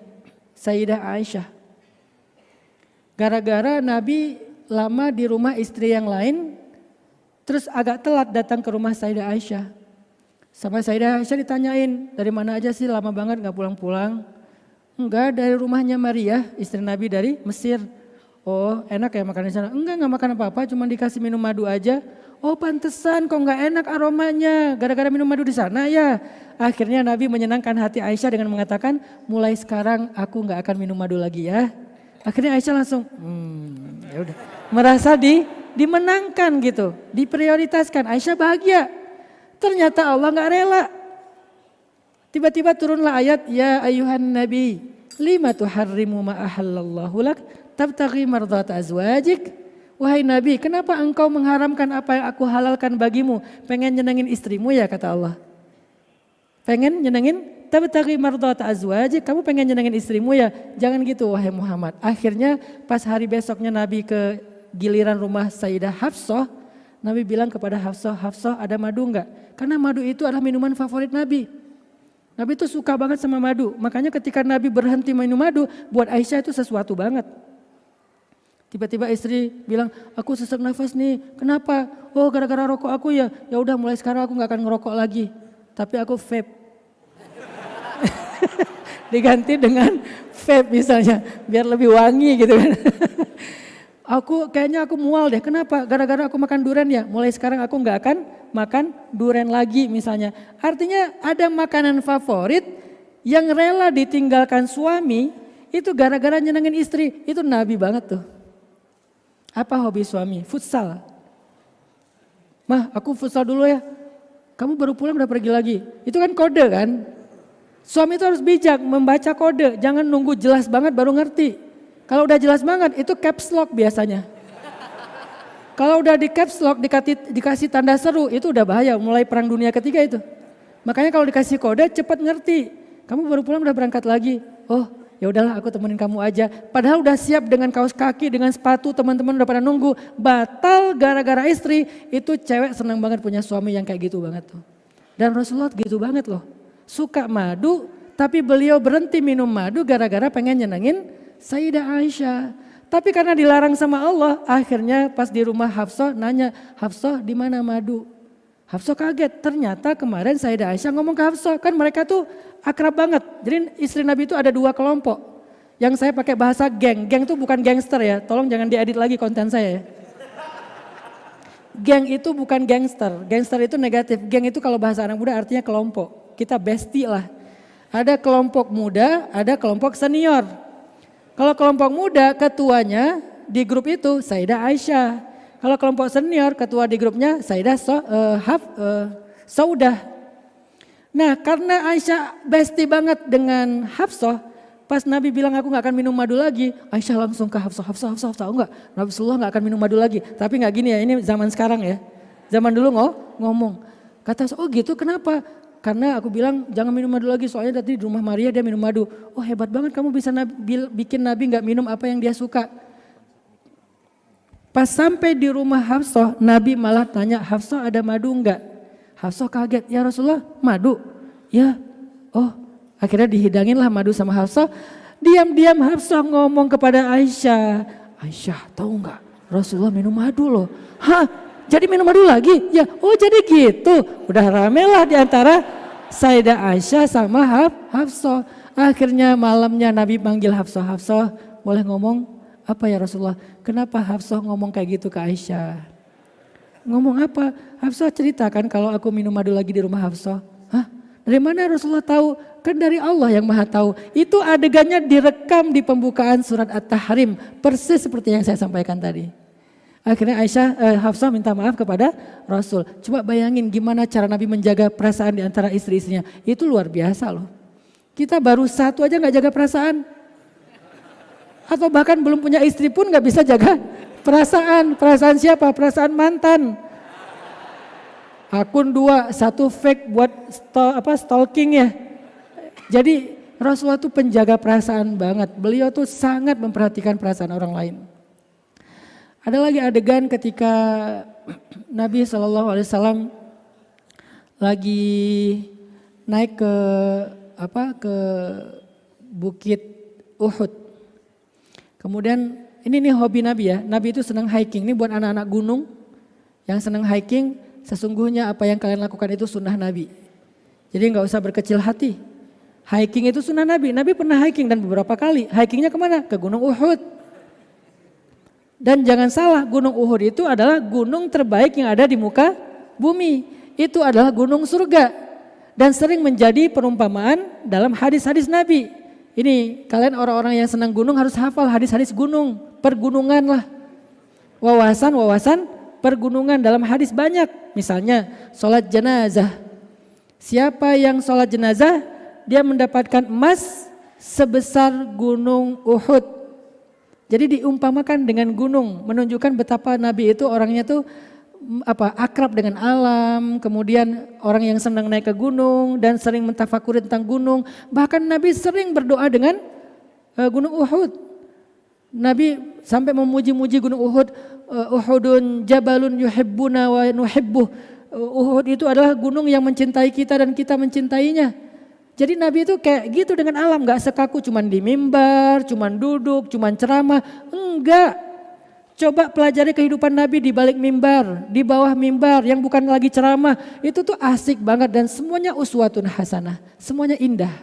Sayyidah Aisyah. Gara-gara Nabi lama di rumah istri yang lain, terus agak telat datang ke rumah Sayyidah Aisyah. Sama Sayyidah Aisyah ditanyain, dari mana aja sih lama banget gak pulang-pulang? Enggak, dari rumahnya Maria, istri Nabi dari Mesir. Oh enak ya makan di sana? Enggak, gak makan apa-apa, cuma dikasih minum madu aja. Oh pantesan kok gak enak aromanya, gara-gara minum madu di sana ya. Akhirnya Nabi menyenangkan hati Aisyah dengan mengatakan, mulai sekarang aku gak akan minum madu lagi ya. Akhirnya Aisyah langsung, ya udah, merasa dimenangkan gitu, diprioritaskan. Aisyah bahagia. Ternyata Allah gak rela. Tiba-tiba turunlah ayat, ya ayuhan nabi, lima tuharrimu ma ahallallahu lak, tabtaghi mardhat azwajik. Wahai Nabi, kenapa engkau mengharamkan apa yang aku halalkan bagimu? Pengen nyenengin istrimu ya kata Allah. Pengen nyenengin, tabtaghi mardhat azwajik, kamu pengen nyenengin istrimu ya? Jangan gitu wahai Muhammad. Akhirnya pas hari besoknya Nabi ke giliran rumah Sayyidah Hafsah, Nabi bilang kepada Hafsah, Hafsah ada madu enggak? Karena madu itu adalah minuman favorit Nabi. Nabi itu suka banget sama madu. Makanya ketika Nabi berhenti minum madu, buat Aisyah itu sesuatu banget. Tiba-tiba istri bilang, aku sesak nafas nih. Kenapa? Oh gara-gara rokok aku ya. Ya udah mulai sekarang aku nggak akan ngerokok lagi. Tapi aku vape. Diganti dengan vape misalnya, biar lebih wangi gitu kan. Kayaknya aku mual deh. Kenapa? Gara-gara aku makan durian ya. Mulai sekarang aku nggak akan makan durian lagi misalnya. Artinya ada makanan favorit yang rela ditinggalkan suami itu gara-gara nyenengin istri. Itu Nabi banget tuh. Apa hobi suami? Futsal. Mah aku futsal dulu ya. Kamu baru pulang udah pergi lagi. Itu kan kode kan. Suami itu harus bijak membaca kode. Jangan nunggu jelas banget baru ngerti. Kalau udah jelas banget itu caps lock biasanya. Kalau udah di caps lock dikasih tanda seru itu udah bahaya. Mulai perang dunia ketiga itu. Makanya kalau dikasih kode cepat ngerti. Kamu baru pulang udah berangkat lagi. Oh ya udahlah aku temenin kamu aja. Padahal udah siap dengan kaos kaki, dengan sepatu, teman-teman udah pada nunggu. Batal gara-gara istri, itu cewek senang banget punya suami yang kayak gitu banget tuh. Dan Rasulullah gitu banget loh. Suka madu, tapi beliau berhenti minum madu gara-gara pengen nyenengin Sayyidah Aisyah. Tapi karena dilarang sama Allah, akhirnya pas di rumah Hafsah nanya, Hafsah di mana madu? Hafsah kaget, ternyata kemarin Sayyidah Aisyah ngomong ke Hafsah, kan mereka tuh akrab banget. Jadi istri Nabi itu ada dua kelompok. Yang saya pakai bahasa geng. Geng itu bukan gangster ya. Tolong jangan diedit lagi konten saya ya. Geng itu bukan gangster. Gangster itu negatif. Geng itu kalau bahasa anak muda artinya kelompok. Kita bestie lah. Ada kelompok muda, ada kelompok senior. Kalau kelompok muda ketuanya di grup itu Sayyidah Aisyah. Kalau kelompok senior ketua di grupnya Sayyidah Saudah. Nah karena Aisyah bestie banget dengan Hafsah, pas Nabi bilang aku gak akan minum madu lagi, Aisyah langsung ke Hafsah, enggak, Rasulullah gak akan minum madu lagi. Tapi gak gini ya, ini zaman sekarang ya. Zaman dulu ngomong, kata oh gitu kenapa? Karena aku bilang jangan minum madu lagi, soalnya tadi di rumah Maria dia minum madu. Oh hebat banget kamu bisa bikin Nabi gak minum apa yang dia suka. Pas sampai di rumah Hafsah, Nabi malah tanya, Hafsah ada madu enggak? Hafsah kaget, ya Rasulullah madu? Ya, oh akhirnya dihidanginlah madu sama Hafsah. Diam-diam Hafsah ngomong kepada Aisyah, Aisyah tahu enggak Rasulullah minum madu loh. Hah, jadi minum madu lagi? Ya, oh jadi gitu. Udah rame lah diantara Sayyidah Aisyah sama Hafsah. Akhirnya malamnya Nabi panggil Hafsah, Hafsah boleh ngomong? Apa ya Rasulullah? Kenapa Hafsah ngomong kayak gitu ke Aisyah? ngomong apa? Hafsah ceritakan kalau aku minum madu lagi di rumah Hafsah. Hah? Dari mana Rasulullah tahu? Kan dari Allah yang maha tahu. Itu adegannya direkam di pembukaan surat At-Tahrim. Persis seperti yang saya sampaikan tadi. Akhirnya Hafsah minta maaf kepada Rasul. Coba bayangin gimana cara Nabi menjaga perasaan di antara istri-istrinya. Itu luar biasa loh. Kita baru satu aja gak jaga perasaan. Atau bahkan belum punya istri pun gak bisa jaga perasaan. Perasaan siapa? Perasaan mantan. Akun 2, 1 fake buat stalking ya. Jadi Rasulullah tuh penjaga perasaan banget. Beliau tuh sangat memperhatikan perasaan orang lain. Ada lagi adegan ketika Nabi SAW lagi naik ke bukit Uhud. Kemudian ini nih hobi Nabi ya. Nabi itu senang hiking. Ini buat anak-anak gunung yang senang hiking. Sesungguhnya apa yang kalian lakukan itu sunnah Nabi. Jadi nggak usah berkecil hati. Hiking itu sunnah Nabi. Nabi pernah hiking dan beberapa kali. Hikingnya kemana? Ke Gunung Uhud. Dan jangan salah, Gunung Uhud itu adalah gunung terbaik yang ada di muka bumi. Itu adalah gunung surga. Dan sering menjadi perumpamaan dalam hadis-hadis Nabi. Ini kalian orang-orang yang senang gunung harus hafal hadis-hadis gunung. Pergunungan lah. Wawasan pergunungan dalam hadis banyak. Misalnya sholat jenazah. Siapa yang sholat jenazah, dia mendapatkan emas sebesar gunung Uhud. Jadi diumpamakan dengan gunung, menunjukkan betapa Nabi itu orangnya tuh akrab dengan alam, kemudian orang yang senang naik ke gunung dan sering mentafakuri tentang gunung. Bahkan Nabi sering berdoa dengan gunung Uhud. Nabi sampai memuji-muji gunung Uhud. Uhudun jabalun yuhibbuna wa nuhibbuh. Uhud itu adalah gunung yang mencintai kita dan kita mencintainya. Jadi Nabi itu kayak gitu dengan alam, gak sekaku cuman di mimbar, cuman duduk, cuman ceramah. Enggak. Coba pelajari kehidupan Nabi di balik mimbar, di bawah mimbar yang bukan lagi ceramah. Itu tuh asik banget dan semuanya uswatun hasanah. Semuanya indah.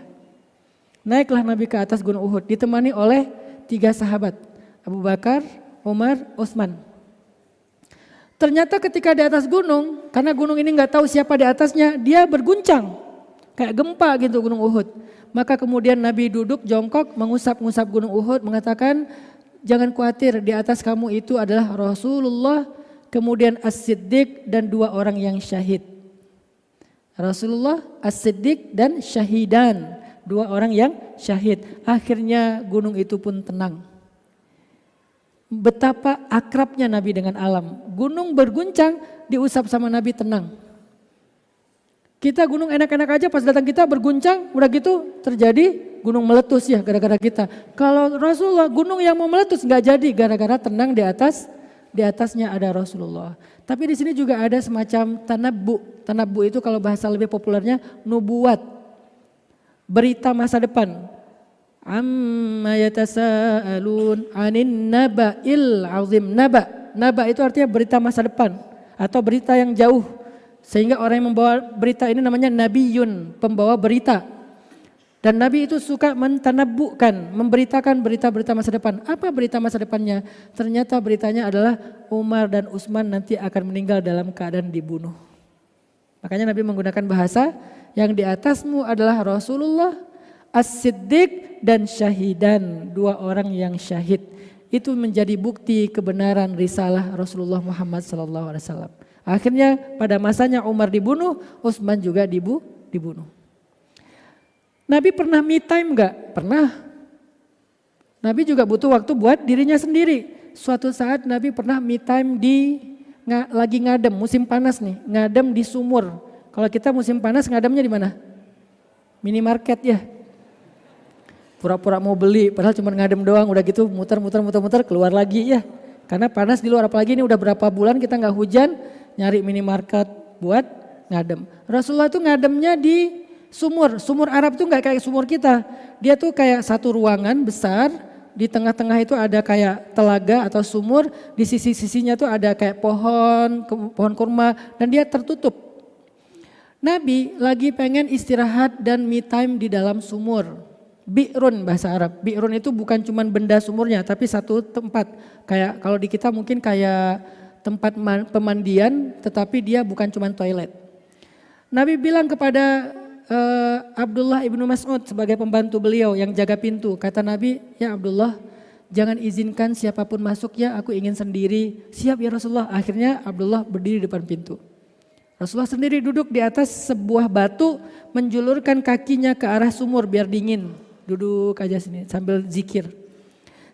Naiklah Nabi ke atas gunung Uhud ditemani oleh 3 sahabat. Abu Bakar, Umar, Utsman. Ternyata ketika di atas gunung, karena gunung ini gak tahu siapa di atasnya, dia berguncang. Kayak gempa gitu gunung Uhud. Maka kemudian Nabi duduk jongkok mengusap-ngusap gunung Uhud mengatakan, jangan khawatir, di atas kamu itu adalah Rasulullah, kemudian As-Siddiq dan 2 orang yang syahid. Rasulullah, As-Siddiq dan syahidan, 2 orang yang syahid. Akhirnya gunung itu pun tenang. Betapa akrabnya Nabi dengan alam. Gunung berguncang, diusap sama Nabi tenang. Kita gunung enak-enak aja, pas datang kita berguncang, udah gitu terjadi gunung meletus ya gara-gara kita. Kalau Rasulullah gunung yang mau meletus nggak jadi gara-gara tenang di atasnya ada Rasulullah. Tapi di sini juga ada semacam tanabbu. Tanabbu itu kalau bahasa lebih populernya nubuat. Berita masa depan. Amma yatasaalun anin naba'il azim. Naba itu artinya berita masa depan atau berita yang jauh. Sehingga orang yang membawa berita ini namanya nabiyun, pembawa berita. Dan Nabi itu suka mentanabbukan, memberitakan berita-berita masa depan. Apa berita masa depannya? Ternyata beritanya adalah Umar dan Utsman nanti akan meninggal dalam keadaan dibunuh. Makanya Nabi menggunakan bahasa yang di atasmu adalah Rasulullah, As-Siddiq dan syahidan, 2 orang yang syahid. Itu menjadi bukti kebenaran risalah Rasulullah Muhammad SAW. Akhirnya pada masanya Umar dibunuh, Utsman juga dibunuh. Nabi pernah me time enggak? Pernah. Nabi juga butuh waktu buat dirinya sendiri. Suatu saat Nabi pernah me time lagi ngadem, musim panas nih, ngadem di sumur. Kalau kita musim panas ngademnya di mana? Minimarket ya. Pura-pura mau beli, padahal cuma ngadem doang, udah gitu muter keluar lagi ya. Karena panas di luar, apalagi ini udah berapa bulan kita nggak hujan, nyari minimarket buat ngadem. Rasulullah tuh ngademnya di sumur Arab tuh nggak kayak sumur kita. Dia tuh kayak satu ruangan besar, di tengah-tengah itu ada kayak telaga atau sumur, di sisi-sisinya tuh ada kayak pohon kurma dan dia tertutup. Nabi lagi pengen istirahat dan me time di dalam sumur. Bi'run bahasa Arab. Bi'run itu bukan cuma benda sumurnya tapi satu tempat. Kayak kalau di kita mungkin kayak tempat pemandian, tetapi dia bukan cuma toilet. Nabi bilang kepada Abdullah ibnu Mas'ud sebagai pembantu beliau yang jaga pintu. Kata Nabi, ya Abdullah, jangan izinkan siapapun masuk ya, aku ingin sendiri. Siap ya Rasulullah. Akhirnya Abdullah berdiri di depan pintu. Rasulullah sendiri duduk di atas sebuah batu, menjulurkan kakinya ke arah sumur biar dingin. Duduk aja sini sambil zikir.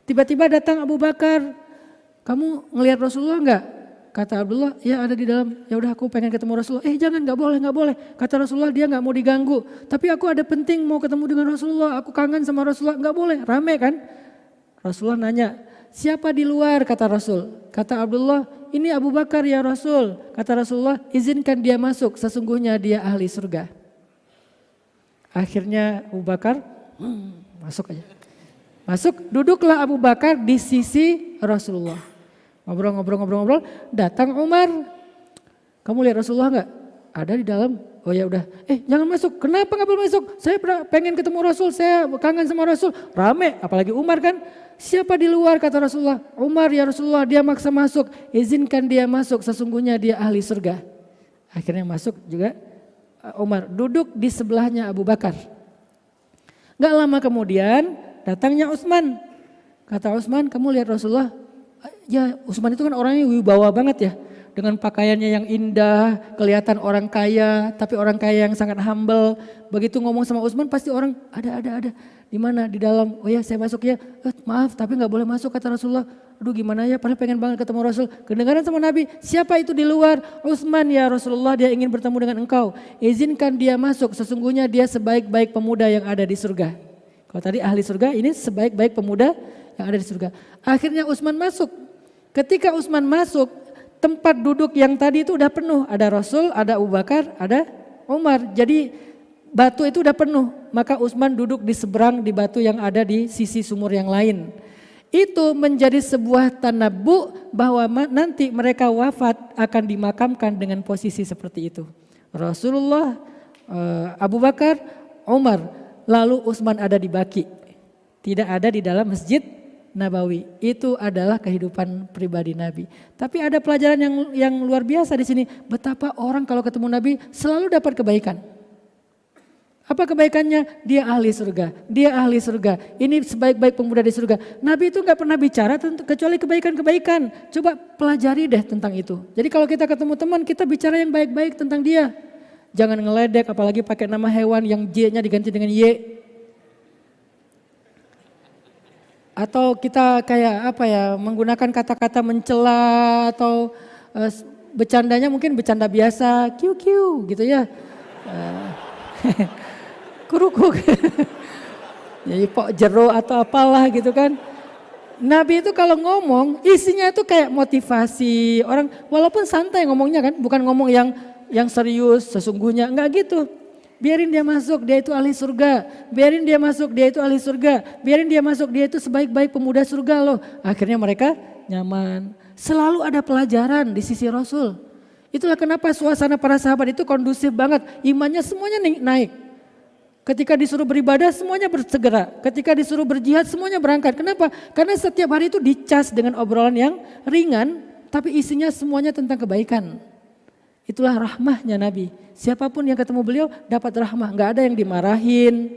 Tiba-tiba datang Abu Bakar, kamu ngelihat Rasulullah enggak? Kata Abdullah, ya ada di dalam. Ya udah aku pengen ketemu Rasulullah. Jangan, nggak boleh. Kata Rasulullah, dia nggak mau diganggu. Tapi aku ada penting mau ketemu dengan Rasulullah. Aku kangen sama Rasulullah. Nggak boleh, rame kan? Rasulullah nanya, siapa di luar? Kata Rasul. Kata Abdullah, ini Abu Bakar ya Rasul. Kata Rasulullah, izinkan dia masuk. Sesungguhnya dia ahli surga. Akhirnya Abu Bakar, masuk aja. Masuk, duduklah Abu Bakar di sisi Rasulullah. Ngobrol, datang Umar. Kamu lihat Rasulullah enggak? Ada di dalam. Oh ya udah. Jangan masuk. Kenapa enggak boleh masuk? Saya pengen ketemu Rasul, saya kangen sama Rasul. Rame, apalagi Umar kan. Siapa di luar? Kata Rasulullah. Umar ya Rasulullah, dia maksa masuk. Izinkan dia masuk, sesungguhnya dia ahli surga. Akhirnya masuk juga Umar. Duduk di sebelahnya Abu Bakar. Enggak lama kemudian datangnya Utsman. Kata Utsman, kamu lihat Rasulullah? Ya Utsman itu kan orangnya wibawa banget ya. Dengan pakaiannya yang indah, kelihatan orang kaya, tapi orang kaya yang sangat humble. Begitu ngomong sama Utsman pasti orang ada. Di mana? Di dalam. Oh ya saya masuk ya. Maaf tapi nggak boleh masuk kata Rasulullah. Aduh gimana ya, padahal pengen banget ketemu Rasul. Kedengaran sama Nabi, siapa itu di luar? Utsman ya Rasulullah, dia ingin bertemu dengan engkau. Izinkan dia masuk, sesungguhnya dia sebaik-baik pemuda yang ada di surga. Kalau tadi ahli surga, ini sebaik-baik pemuda yang ada di surga. Akhirnya Utsman masuk. Ketika Utsman masuk, tempat duduk yang tadi itu udah penuh. Ada Rasul, ada Abu Bakar, ada Umar. Jadi batu itu udah penuh. Maka Utsman duduk di seberang di batu yang ada di sisi sumur yang lain. Itu menjadi sebuah tanabbu bahwa nanti mereka wafat akan dimakamkan dengan posisi seperti itu. Rasulullah, Abu Bakar, Umar. Lalu Utsman ada di Baqi, tidak ada di dalam Masjid Nabawi. Itu adalah kehidupan pribadi Nabi. Tapi ada pelajaran yang luar biasa di sini. Betapa orang kalau ketemu Nabi selalu dapat kebaikan. Apa kebaikannya? Dia ahli surga. Dia ahli surga. Ini sebaik-baik pemuda di surga. Nabi itu nggak pernah bicara kecuali kebaikan-kebaikan. Coba pelajari deh tentang itu. Jadi kalau kita ketemu teman, kita bicara yang baik-baik tentang dia. Jangan ngeledek, apalagi pakai nama hewan yang J-nya diganti dengan Y. Atau kita kayak apa ya, menggunakan kata-kata mencela atau bercandanya mungkin bercanda biasa, QQ gitu ya. Kurukuk. Jadi pok jero atau apalah gitu kan. Nabi itu kalau ngomong isinya itu kayak motivasi orang, walaupun santai ngomongnya kan, bukan ngomong yang serius sesungguhnya, enggak gitu. Biarin dia masuk, dia itu ahli surga. Biarin dia masuk, dia itu ahli surga. Biarin dia masuk, dia itu sebaik-baik pemuda surga loh. Akhirnya mereka nyaman. Selalu ada pelajaran di sisi Rasul. Itulah kenapa suasana para sahabat itu kondusif banget. Imannya semuanya naik. Ketika disuruh beribadah semuanya bersegera. Ketika disuruh berjihad semuanya berangkat. Kenapa? Karena setiap hari itu dicas dengan obrolan yang ringan. Tapi isinya semuanya tentang kebaikan. Itulah rahmahnya Nabi. Siapapun yang ketemu beliau dapat rahmah. Gak ada yang dimarahin,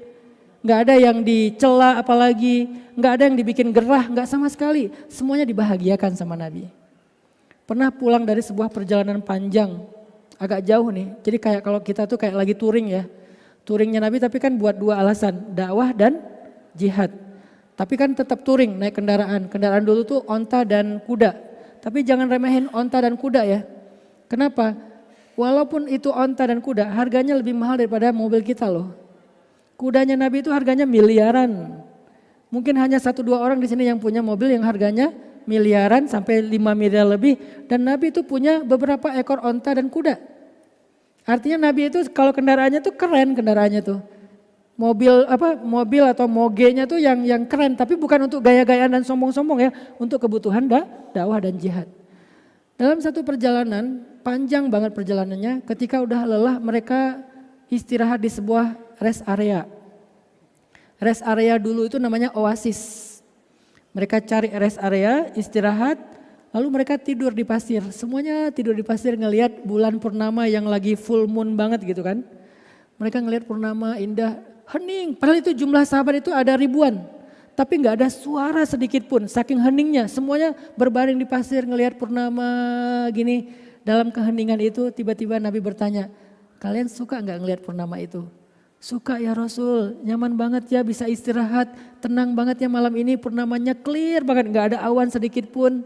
gak ada yang dicela apalagi, gak ada yang dibikin gerah, gak sama sekali. Semuanya dibahagiakan sama Nabi. Pernah pulang dari sebuah perjalanan panjang, agak jauh nih. Jadi kayak kalau kita tuh kayak lagi touring ya. Touringnya Nabi tapi kan buat dua alasan, dakwah dan jihad. Tapi kan tetap touring, naik kendaraan. Kendaraan dulu tuh onta dan kuda. Tapi jangan remehin onta dan kuda ya. Kenapa? Walaupun itu onta dan kuda, harganya lebih mahal daripada mobil kita loh. Kudanya Nabi itu harganya miliaran. Mungkin hanya 1-2 orang di sini yang punya mobil yang harganya miliaran sampai 5 miliar lebih. Dan Nabi itu punya beberapa ekor onta dan kuda. Artinya Nabi itu kalau kendaraannya tuh keren kendaraannya tuh. Mobil atau mogenya tuh yang keren. Tapi bukan untuk gaya-gayaan dan sombong-sombong ya. Untuk kebutuhan dakwah dan jihad. Dalam satu perjalanan, panjang banget perjalanannya, ketika udah lelah mereka istirahat di sebuah rest area. Rest area dulu itu namanya oasis. Mereka cari rest area, istirahat, Lalu mereka tidur di pasir, semuanya tidur di pasir ngelihat bulan purnama yang lagi full moon banget gitu kan. Mereka ngelihat purnama indah, hening. Padahal itu jumlah sahabat itu ada ribuan. Tapi nggak ada suara sedikit pun, saking heningnya. Semuanya berbaring di pasir ngelihat purnama gini. Dalam keheningan itu tiba-tiba Nabi bertanya, kalian suka nggak ngelihat purnama itu? Suka ya Rasul, nyaman banget ya bisa istirahat, tenang banget ya malam ini purnamanya clear banget, nggak ada awan sedikit pun.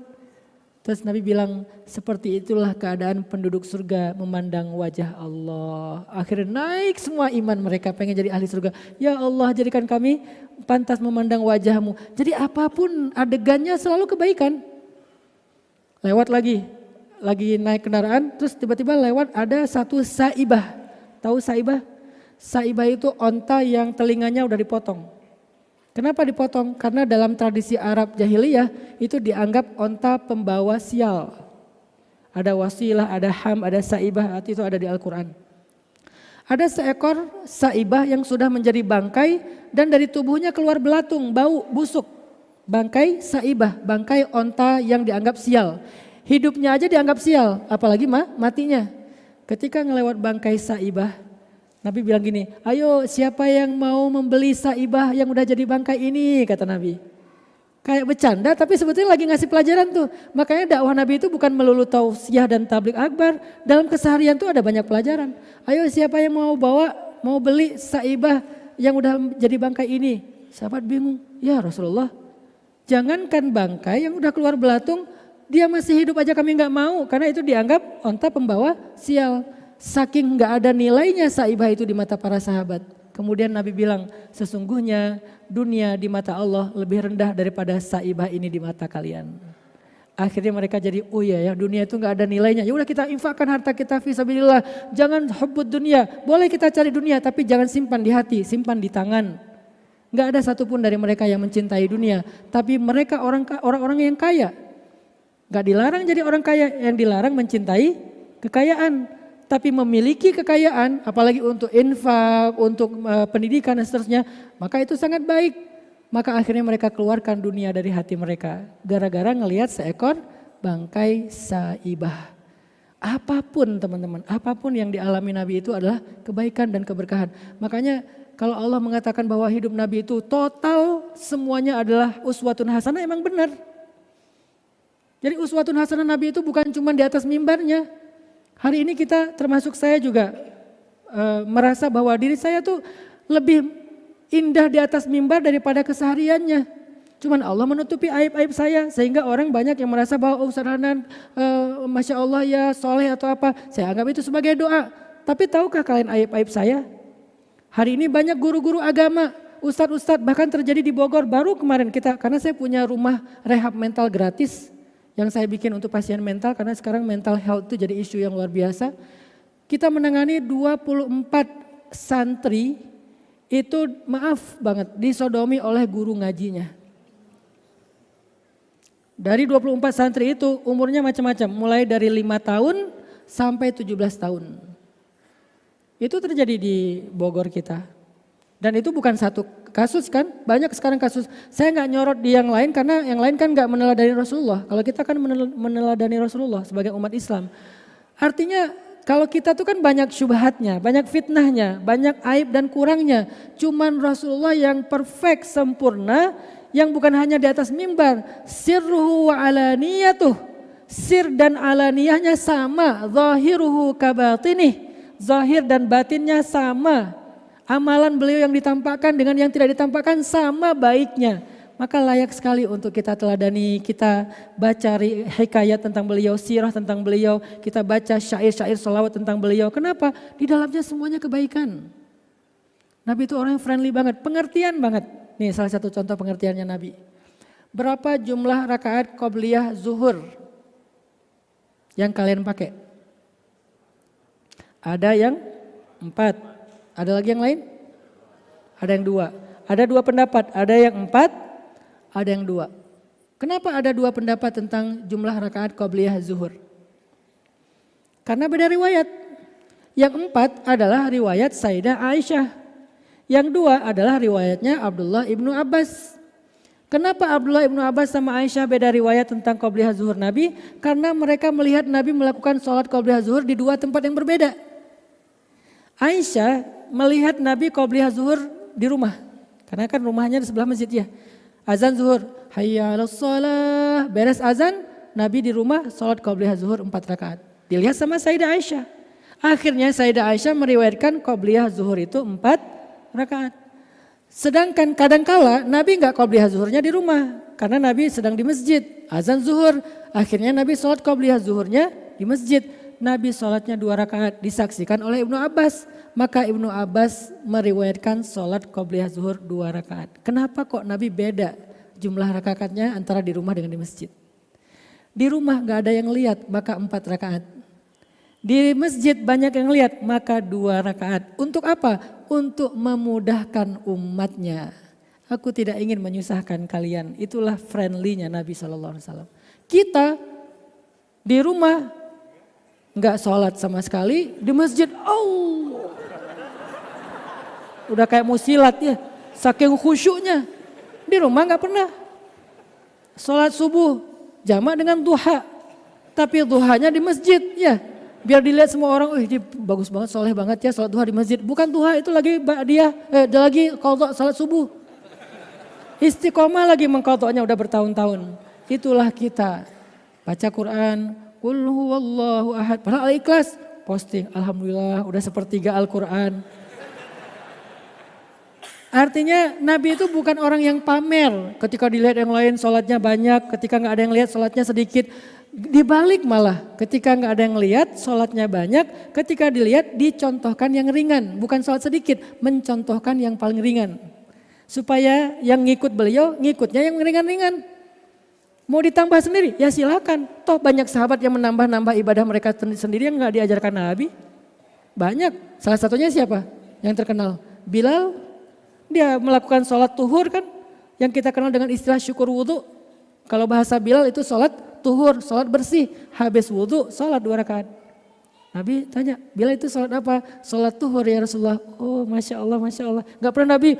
Terus Nabi bilang, seperti itulah keadaan penduduk surga memandang wajah Allah. Akhirnya naik semua iman mereka, pengen jadi ahli surga. Ya Allah, jadikan kami pantas memandang wajahmu. Jadi apapun adegannya selalu kebaikan. Lewat lagi naik kendaraan, terus tiba-tiba lewat ada satu saibah. Tahu saibah? Saibah itu onta yang telinganya udah dipotong. Kenapa dipotong? Karena dalam tradisi Arab jahiliyah itu dianggap onta pembawa sial. Ada wasilah, ada ham, ada saibah, itu ada di Al-Quran. Ada seekor saibah yang sudah menjadi bangkai dan dari tubuhnya keluar belatung, bau, busuk. Bangkai saibah, bangkai onta yang dianggap sial. Hidupnya aja dianggap sial, apalagi matinya. Ketika ngelewat bangkai saibah, Nabi bilang gini, ayo siapa yang mau membeli saibah yang udah jadi bangkai ini, kata Nabi. Kayak bercanda tapi sebetulnya lagi ngasih pelajaran tuh. Makanya dakwah Nabi itu bukan melulu tausiah dan tablik akbar. Dalam keseharian tuh ada banyak pelajaran. Ayo siapa yang mau beli saibah yang udah jadi bangkai ini. Sahabat bingung, ya Rasulullah jangankan bangkai yang udah keluar belatung, dia masih hidup aja kami gak mau. Karena itu dianggap onta pembawa sial. Saking gak ada nilainya saibah itu di mata para sahabat. Kemudian Nabi bilang, sesungguhnya dunia di mata Allah lebih rendah daripada saibah ini di mata kalian. Akhirnya mereka jadi, oh ya dunia itu gak ada nilainya. Ya udah kita infakkan harta kita fisabilillah. Jangan hubbud dunia. Boleh kita cari dunia tapi jangan simpan di hati, simpan di tangan. Gak ada satupun dari mereka yang mencintai dunia. Tapi mereka orang-orang yang kaya. Gak dilarang jadi orang kaya, yang dilarang mencintai kekayaan. Tapi memiliki kekayaan, apalagi untuk infak, untuk pendidikan dan seterusnya, maka itu sangat baik. Maka akhirnya mereka keluarkan dunia dari hati mereka. Gara-gara ngelihat seekor bangkai saibah. Apapun teman-teman, apapun yang dialami Nabi itu adalah kebaikan dan keberkahan. Makanya kalau Allah mengatakan bahwa hidup Nabi itu total semuanya adalah uswatun hasanah, emang benar. Jadi uswatun hasanah Nabi itu bukan cuma di atas mimbarnya. Hari ini kita termasuk saya juga merasa bahwa diri saya tuh lebih indah di atas mimbar daripada kesehariannya. Cuman Allah menutupi aib-aib saya sehingga orang banyak yang merasa bahwa Ustaz Hanan Masya Allah ya soleh atau apa. Saya anggap itu sebagai doa. Tapi tahukah kalian aib-aib saya? Hari ini banyak guru-guru agama, ustadz-ustadz bahkan terjadi di Bogor baru kemarin kita. Karena saya punya rumah rehab mental gratis yang saya bikin untuk pasien mental karena sekarang mental health itu jadi isu yang luar biasa. Kita menangani 24 santri itu maaf banget disodomi oleh guru ngajinya. Dari 24 santri itu umurnya macam-macam, mulai dari 5 tahun sampai 17 tahun. Itu terjadi di Bogor kita. Dan itu bukan satu kasus kan, banyak sekarang kasus. Saya nggak nyorot di yang lain karena yang lain kan nggak meneladani Rasulullah. Kalau kita kan meneladani Rasulullah sebagai umat Islam. Artinya kalau kita tuh kan banyak syubhatnya, banyak fitnahnya, banyak aib dan kurangnya. Cuman Rasulullah yang perfect, sempurna, yang bukan hanya di atas mimbar. Sirruhu wa alaniyatuh, sir dan alaniyahnya sama. Zahiruhu kabatinih, zahir dan batinnya sama. Amalan beliau yang ditampakkan dengan yang tidak ditampakkan sama baiknya. Maka layak sekali untuk kita teladani, kita baca hikayat tentang beliau, sirah tentang beliau, kita baca syair-syair sholawat tentang beliau. Kenapa? Di dalamnya semuanya kebaikan. Nabi itu orang yang friendly banget, pengertian banget. Nih salah satu contoh pengertiannya Nabi. Berapa jumlah rakaat qobliyah zuhur yang kalian pakai? Ada yang 4. Ada lagi yang lain? Ada yang 2. Ada 2 pendapat, ada yang 4, ada yang 2. Kenapa ada 2 pendapat tentang jumlah rakaat qobliyah zuhur? Karena beda riwayat. Yang 4 adalah riwayat Sayyidah Aisyah. Yang 2 adalah riwayatnya Abdullah ibnu Abbas. Kenapa Abdullah ibnu Abbas sama Aisyah beda riwayat tentang qobliyah zuhur Nabi? Karena mereka melihat Nabi melakukan sholat qobliyah zuhur di dua tempat yang berbeda. Aisyah melihat Nabi qobliyah zuhur di rumah. Karena kan rumahnya di sebelah masjid ya. Azan zuhur, hayya 'alas shalah, beres azan, Nabi di rumah sholat qobliyah zuhur 4 rakaat. Dilihat sama Sayyidah Aisyah. Akhirnya Sayyidah Aisyah meriwayatkan qobliyah zuhur itu 4 rakaat. Sedangkan kadangkala Nabi enggak qobliyah zuhurnya di rumah. Karena Nabi sedang di masjid, azan zuhur. Akhirnya Nabi sholat qobliyah zuhurnya di masjid. Nabi sholatnya 2 rakaat disaksikan oleh Ibnu Abbas. Maka Ibnu Abbas meriwayatkan sholat qobliyah zuhur 2 rakaat. Kenapa kok Nabi beda jumlah rakaatnya antara di rumah dengan di masjid? Di rumah gak ada yang lihat maka 4 rakaat. Di masjid banyak yang lihat maka 2 rakaat. Untuk apa? Untuk memudahkan umatnya. Aku tidak ingin menyusahkan kalian. Itulah friendly-nya Nabi SAW. Kita di rumah gak sholat sama sekali, di masjid udah kayak mau silat ya, saking khusyuknya. Di rumah gak pernah. Sholat subuh jamak dengan duha, tapi duhanya di masjid ya. Biar dilihat semua orang, ini bagus banget, soleh banget ya sholat duha di masjid. Bukan duha itu lagi lagi qadha sholat subuh. Istiqomah lagi mengqadhanya udah bertahun-tahun. Itulah kita. Baca Quran, qul huwallahu ahad. Padahal Al-Ikhlas posting, alhamdulillah udah sepertiga Al-Quran. Artinya Nabi itu bukan orang yang pamer. Ketika dilihat yang lain sholatnya banyak, ketika gak ada yang lihat sholatnya sedikit. Dibalik malah, ketika nggak ada yang lihat sholatnya banyak, ketika dilihat dicontohkan yang ringan, bukan sholat sedikit, mencontohkan yang paling ringan. Supaya yang ngikut beliau, ngikutnya yang ringan-ringan. Mau ditambah sendiri, ya silakan. Toh banyak sahabat yang menambah-nambah ibadah mereka sendiri yang nggak diajarkan Nabi. Banyak, salah satunya siapa? Yang terkenal, Bilal. Dia melakukan sholat tuhur kan, yang kita kenal dengan istilah syukur wudhu. Kalau bahasa Bilal itu sholat tuhur, sholat bersih, habis wudhu, sholat 2 rakaat. Nabi tanya, Bilal itu sholat apa? Sholat tuhur ya Rasulullah. Oh Masya Allah, Masya Allah. Gak pernah Nabi,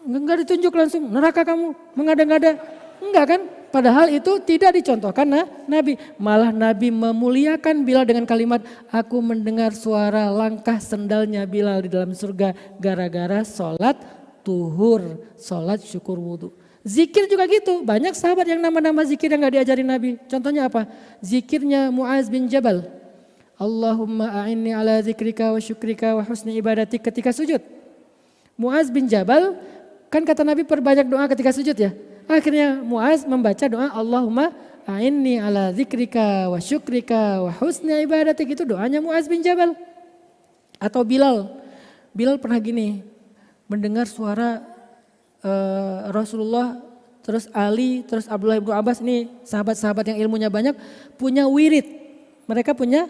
gak ditunjuk langsung, neraka kamu, mengada-ngada. Enggak kan? Padahal itu tidak dicontohkan Nabi. Malah Nabi memuliakan Bilal dengan kalimat, aku mendengar suara langkah sendalnya Bilal di dalam surga gara-gara sholat tuhur, sholat syukur wudhu. Zikir juga gitu, banyak sahabat yang nama-nama zikir yang gak diajarin Nabi. Contohnya apa? Zikirnya Muaz bin Jabal. Allahumma a'inni ala zikrika wa syukrika wa husni ibadatik ketika sujud. Muaz bin Jabal, kan kata Nabi perbanyak doa ketika sujud ya. Akhirnya Muaz membaca doa Allahumma a'inni ala zikrika wa syukrika wa husni ibadatik. Itu doanya Muaz bin Jabal. Atau Bilal. Bilal pernah gini, mendengar suara Rasulullah, terus Ali, terus Abdullah ibnu Abbas, ini sahabat-sahabat yang ilmunya banyak, punya wirid. Mereka punya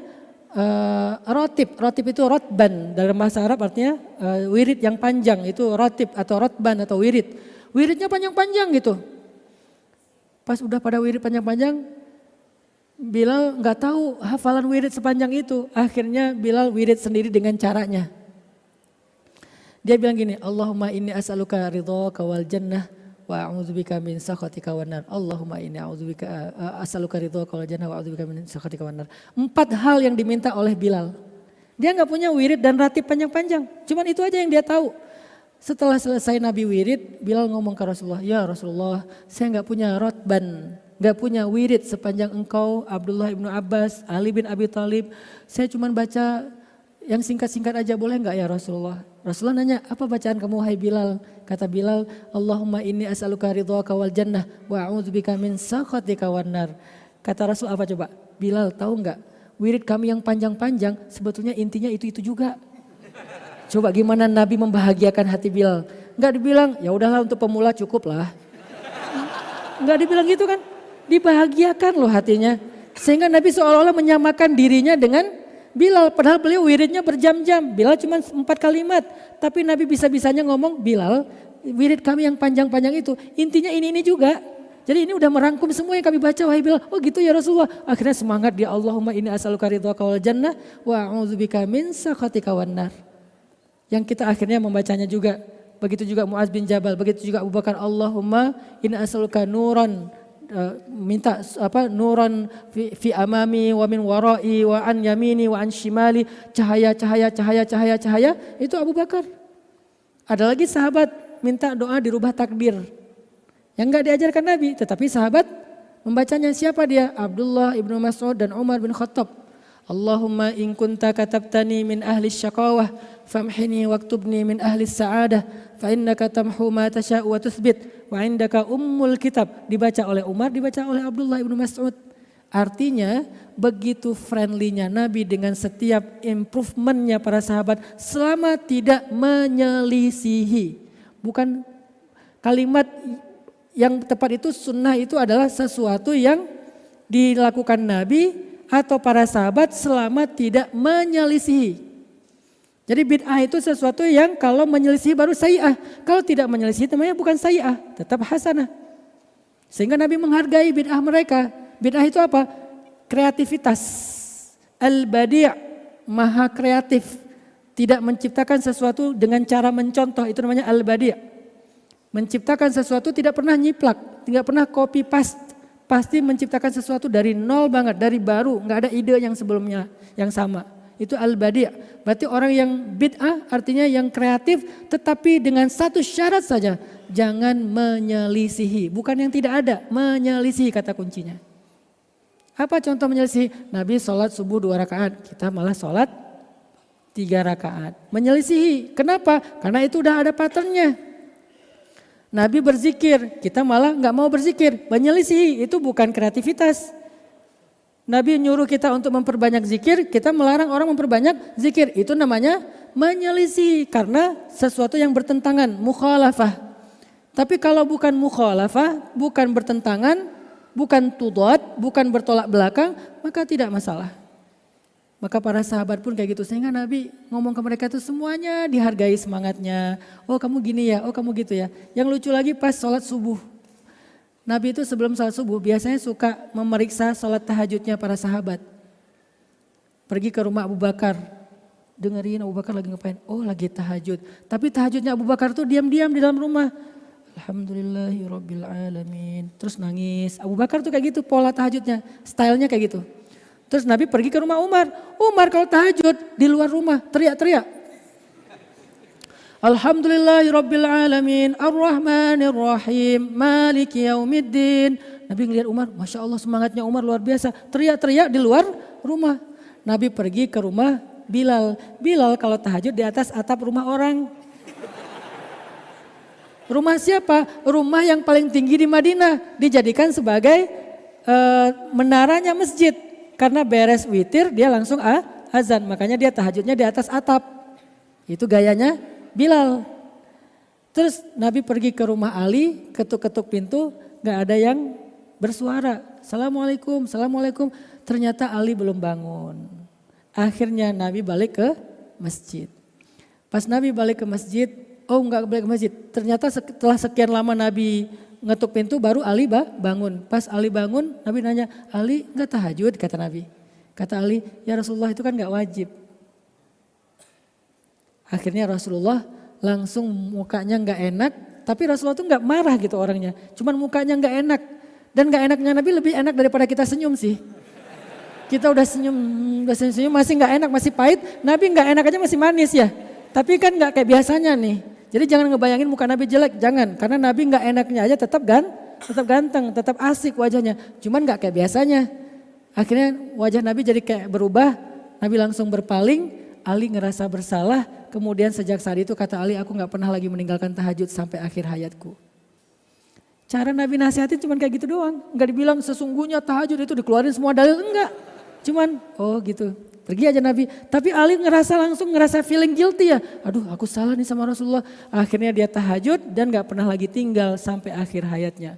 rotib. Rotib itu rotban, dalam bahasa Arab artinya wirid yang panjang, itu rotib atau rotban atau wirid. Wiridnya panjang-panjang gitu. Pas udah pada wirid panjang-panjang, Bilal gak tahu hafalan wirid sepanjang itu. Akhirnya Bilal wirid sendiri dengan caranya. Dia bilang gini, Allahumma inni as'aluka ridhaka wal jannah wa a'udzubika min sakhatika wan nar. Allahumma inni a'udzubika as'aluka ridhaka wal jannah wa a'udzubika min sakhatika wan nar. 4 hal yang diminta oleh Bilal. Dia enggak punya wirid dan ratib panjang-panjang. Cuman itu aja yang dia tahu. Setelah selesai Nabi wirid, Bilal ngomong ke Rasulullah, "Ya Rasulullah, saya enggak punya rotban, enggak punya wirid sepanjang engkau, Abdullah ibnu Abbas, Ali bin Abi Thalib. Saya cuman baca yang singkat-singkat aja, boleh enggak ya Rasulullah?" Rasulullah nanya, apa bacaan kamu hai Bilal? Kata Bilal, Allahumma inni as'aluka ridhaka wal jannah wa a'udzubika min sakhatika wan nar. Kata Rasul apa coba? Bilal tahu enggak? Wirid kami yang panjang-panjang sebetulnya intinya itu juga. Coba gimana Nabi membahagiakan hati Bilal? Enggak dibilang, ya udahlah untuk pemula cukup lah. Enggak dibilang gitu kan? Dibahagiakan loh hatinya. Sehingga Nabi seolah-olah menyamakan dirinya dengan Bilal, padahal beliau wiridnya berjam-jam. Bilal cuma 4 kalimat. Tapi Nabi bisa-bisanya ngomong, Bilal wirid kami yang panjang-panjang itu intinya ini juga. Jadi ini udah merangkum semua yang kami baca, wahai Bilal. Oh gitu ya Rasulullah. Akhirnya semangat dia, Allahumma inni as'aluka ridhaka wal jannah wa a'udzubika min sakhatika wan nar. Yang kita akhirnya membacanya juga Begitu juga Muaz bin Jabal, begitu juga Abu Bakar. Allahumma inna as'aluka nuran, minta nuran fi amami wa min warai wa an yamini wa an shimali, cahaya, itu Abu Bakar. Ada lagi sahabat minta doa dirubah takdir. Yang enggak diajarkan Nabi, tetapi sahabat membacanya. Siapa dia? Abdullah ibnu Mas'ud dan Umar bin Khattab. Allahumma in kunta katabtani min ahli syaqawah famhini waktubni min ahli sa'adah fa innaka tamhu ma tasha'u wa tuthbit wa indaka ummul kitab. Dibaca oleh Umar, dibaca oleh Abdullah ibnu Mas'ud. Artinya begitu friendly-nya Nabi dengan setiap improvementnya para sahabat selama tidak menyelisihi. Bukan kalimat yang tepat itu, sunnah itu adalah sesuatu yang dilakukan Nabi atau para sahabat selama tidak menyelisihi. Jadi bid'ah itu sesuatu yang kalau menyelisihi baru sayyi'ah. Kalau tidak menyelisihi namanya bukan sayyi'ah, tetap hasanah. Sehingga Nabi menghargai bid'ah mereka. Bid'ah itu apa? Kreativitas. Al-badi', maha kreatif. Tidak menciptakan sesuatu dengan cara mencontoh, itu namanya al-badi'. Menciptakan sesuatu tidak pernah nyiplak, tidak pernah copy paste. Pasti menciptakan sesuatu dari nol banget, dari baru, nggak ada ide yang sebelumnya yang sama. Itu al-badi'. Berarti orang yang bid'ah artinya yang kreatif, tetapi dengan satu syarat saja, jangan menyelisihi. Bukan yang tidak ada, menyelisihi kata kuncinya. Apa contoh menyelisihi? Nabi sholat subuh 2 rakaat, kita malah sholat 3 rakaat. Menyelisihi, kenapa? Karena itu udah ada patternnya. Nabi berzikir, kita malah nggak mau berzikir, menyelisihi, itu bukan kreativitas. Nabi nyuruh kita untuk memperbanyak zikir, kita melarang orang memperbanyak zikir, itu namanya menyelisihi karena sesuatu yang bertentangan, mukhalafah. Tapi kalau bukan mukhalafah, bukan bertentangan, bukan tudad, bukan bertolak belakang, maka tidak masalah. Maka para sahabat pun kayak gitu, sehingga Nabi ngomong ke mereka itu semuanya dihargai semangatnya. Oh kamu gini ya, oh kamu gitu ya. Yang lucu lagi pas sholat subuh. Nabi itu sebelum sholat subuh biasanya suka memeriksa sholat tahajudnya para sahabat. Pergi ke rumah Abu Bakar, dengerin Abu Bakar lagi ngapain. Oh lagi tahajud, tapi tahajudnya Abu Bakar tuh diam-diam di dalam rumah. Alhamdulillahirabbil alamin. Terus nangis. Abu Bakar tuh kayak gitu pola tahajudnya, stylenya kayak gitu. Terus Nabi pergi ke rumah Umar. Umar kalau tahajud di luar rumah teriak-teriak. Alhamdulillahirabbil alamin, arrahmanirrahim, maliki yaumiddin. Nabi ngelihat Umar, Masya Allah semangatnya Umar luar biasa. Teriak-teriak di luar rumah. Nabi pergi ke rumah Bilal. Bilal kalau tahajud di atas atap rumah orang. Rumah siapa? Rumah yang paling tinggi di Madinah. Dijadikan sebagai menaranya masjid. Karena beres witir dia langsung azan. Makanya dia tahajudnya di atas atap. Itu gayanya Bilal. Terus Nabi pergi ke rumah Ali, ketuk-ketuk pintu, gak ada yang bersuara. Assalamualaikum, assalamualaikum. Ternyata Ali belum bangun. Akhirnya Nabi balik ke masjid. Pas Nabi balik ke masjid, enggak balik ke masjid. Ternyata setelah sekian lama Nabi ngetuk pintu baru Ali bangun. Pas Ali bangun Nabi nanya, Ali enggak tahajud kata Nabi. Kata Ali, ya Rasulullah itu kan enggak wajib. Akhirnya Rasulullah langsung mukanya enggak enak. Tapi Rasulullah itu enggak marah gitu orangnya. Cuman mukanya enggak enak. Dan enggak enaknya Nabi lebih enak daripada kita senyum sih. Kita udah senyum masih enggak enak, masih pahit. Nabi enggak enak aja masih manis ya. Tapi kan enggak kayak biasanya nih. Jadi jangan ngebayangin muka Nabi jelek, jangan. Karena Nabi nggak enaknya aja tetap ganteng, tetap asik wajahnya. Cuman nggak kayak biasanya. Akhirnya wajah Nabi jadi kayak berubah. Nabi langsung berpaling, Ali ngerasa bersalah. Kemudian sejak saat itu kata Ali, aku nggak pernah lagi meninggalkan tahajud sampai akhir hayatku. Cara Nabi nasihatin cuman kayak gitu doang. Nggak dibilang sesungguhnya tahajud itu dikeluarin semua dalil, enggak. Cuman oh gitu. Pergi aja Nabi, tapi Ali langsung ngerasa feeling guilty ya. Aduh aku salah nih sama Rasulullah. Akhirnya dia tahajud dan gak pernah lagi tinggal sampai akhir hayatnya.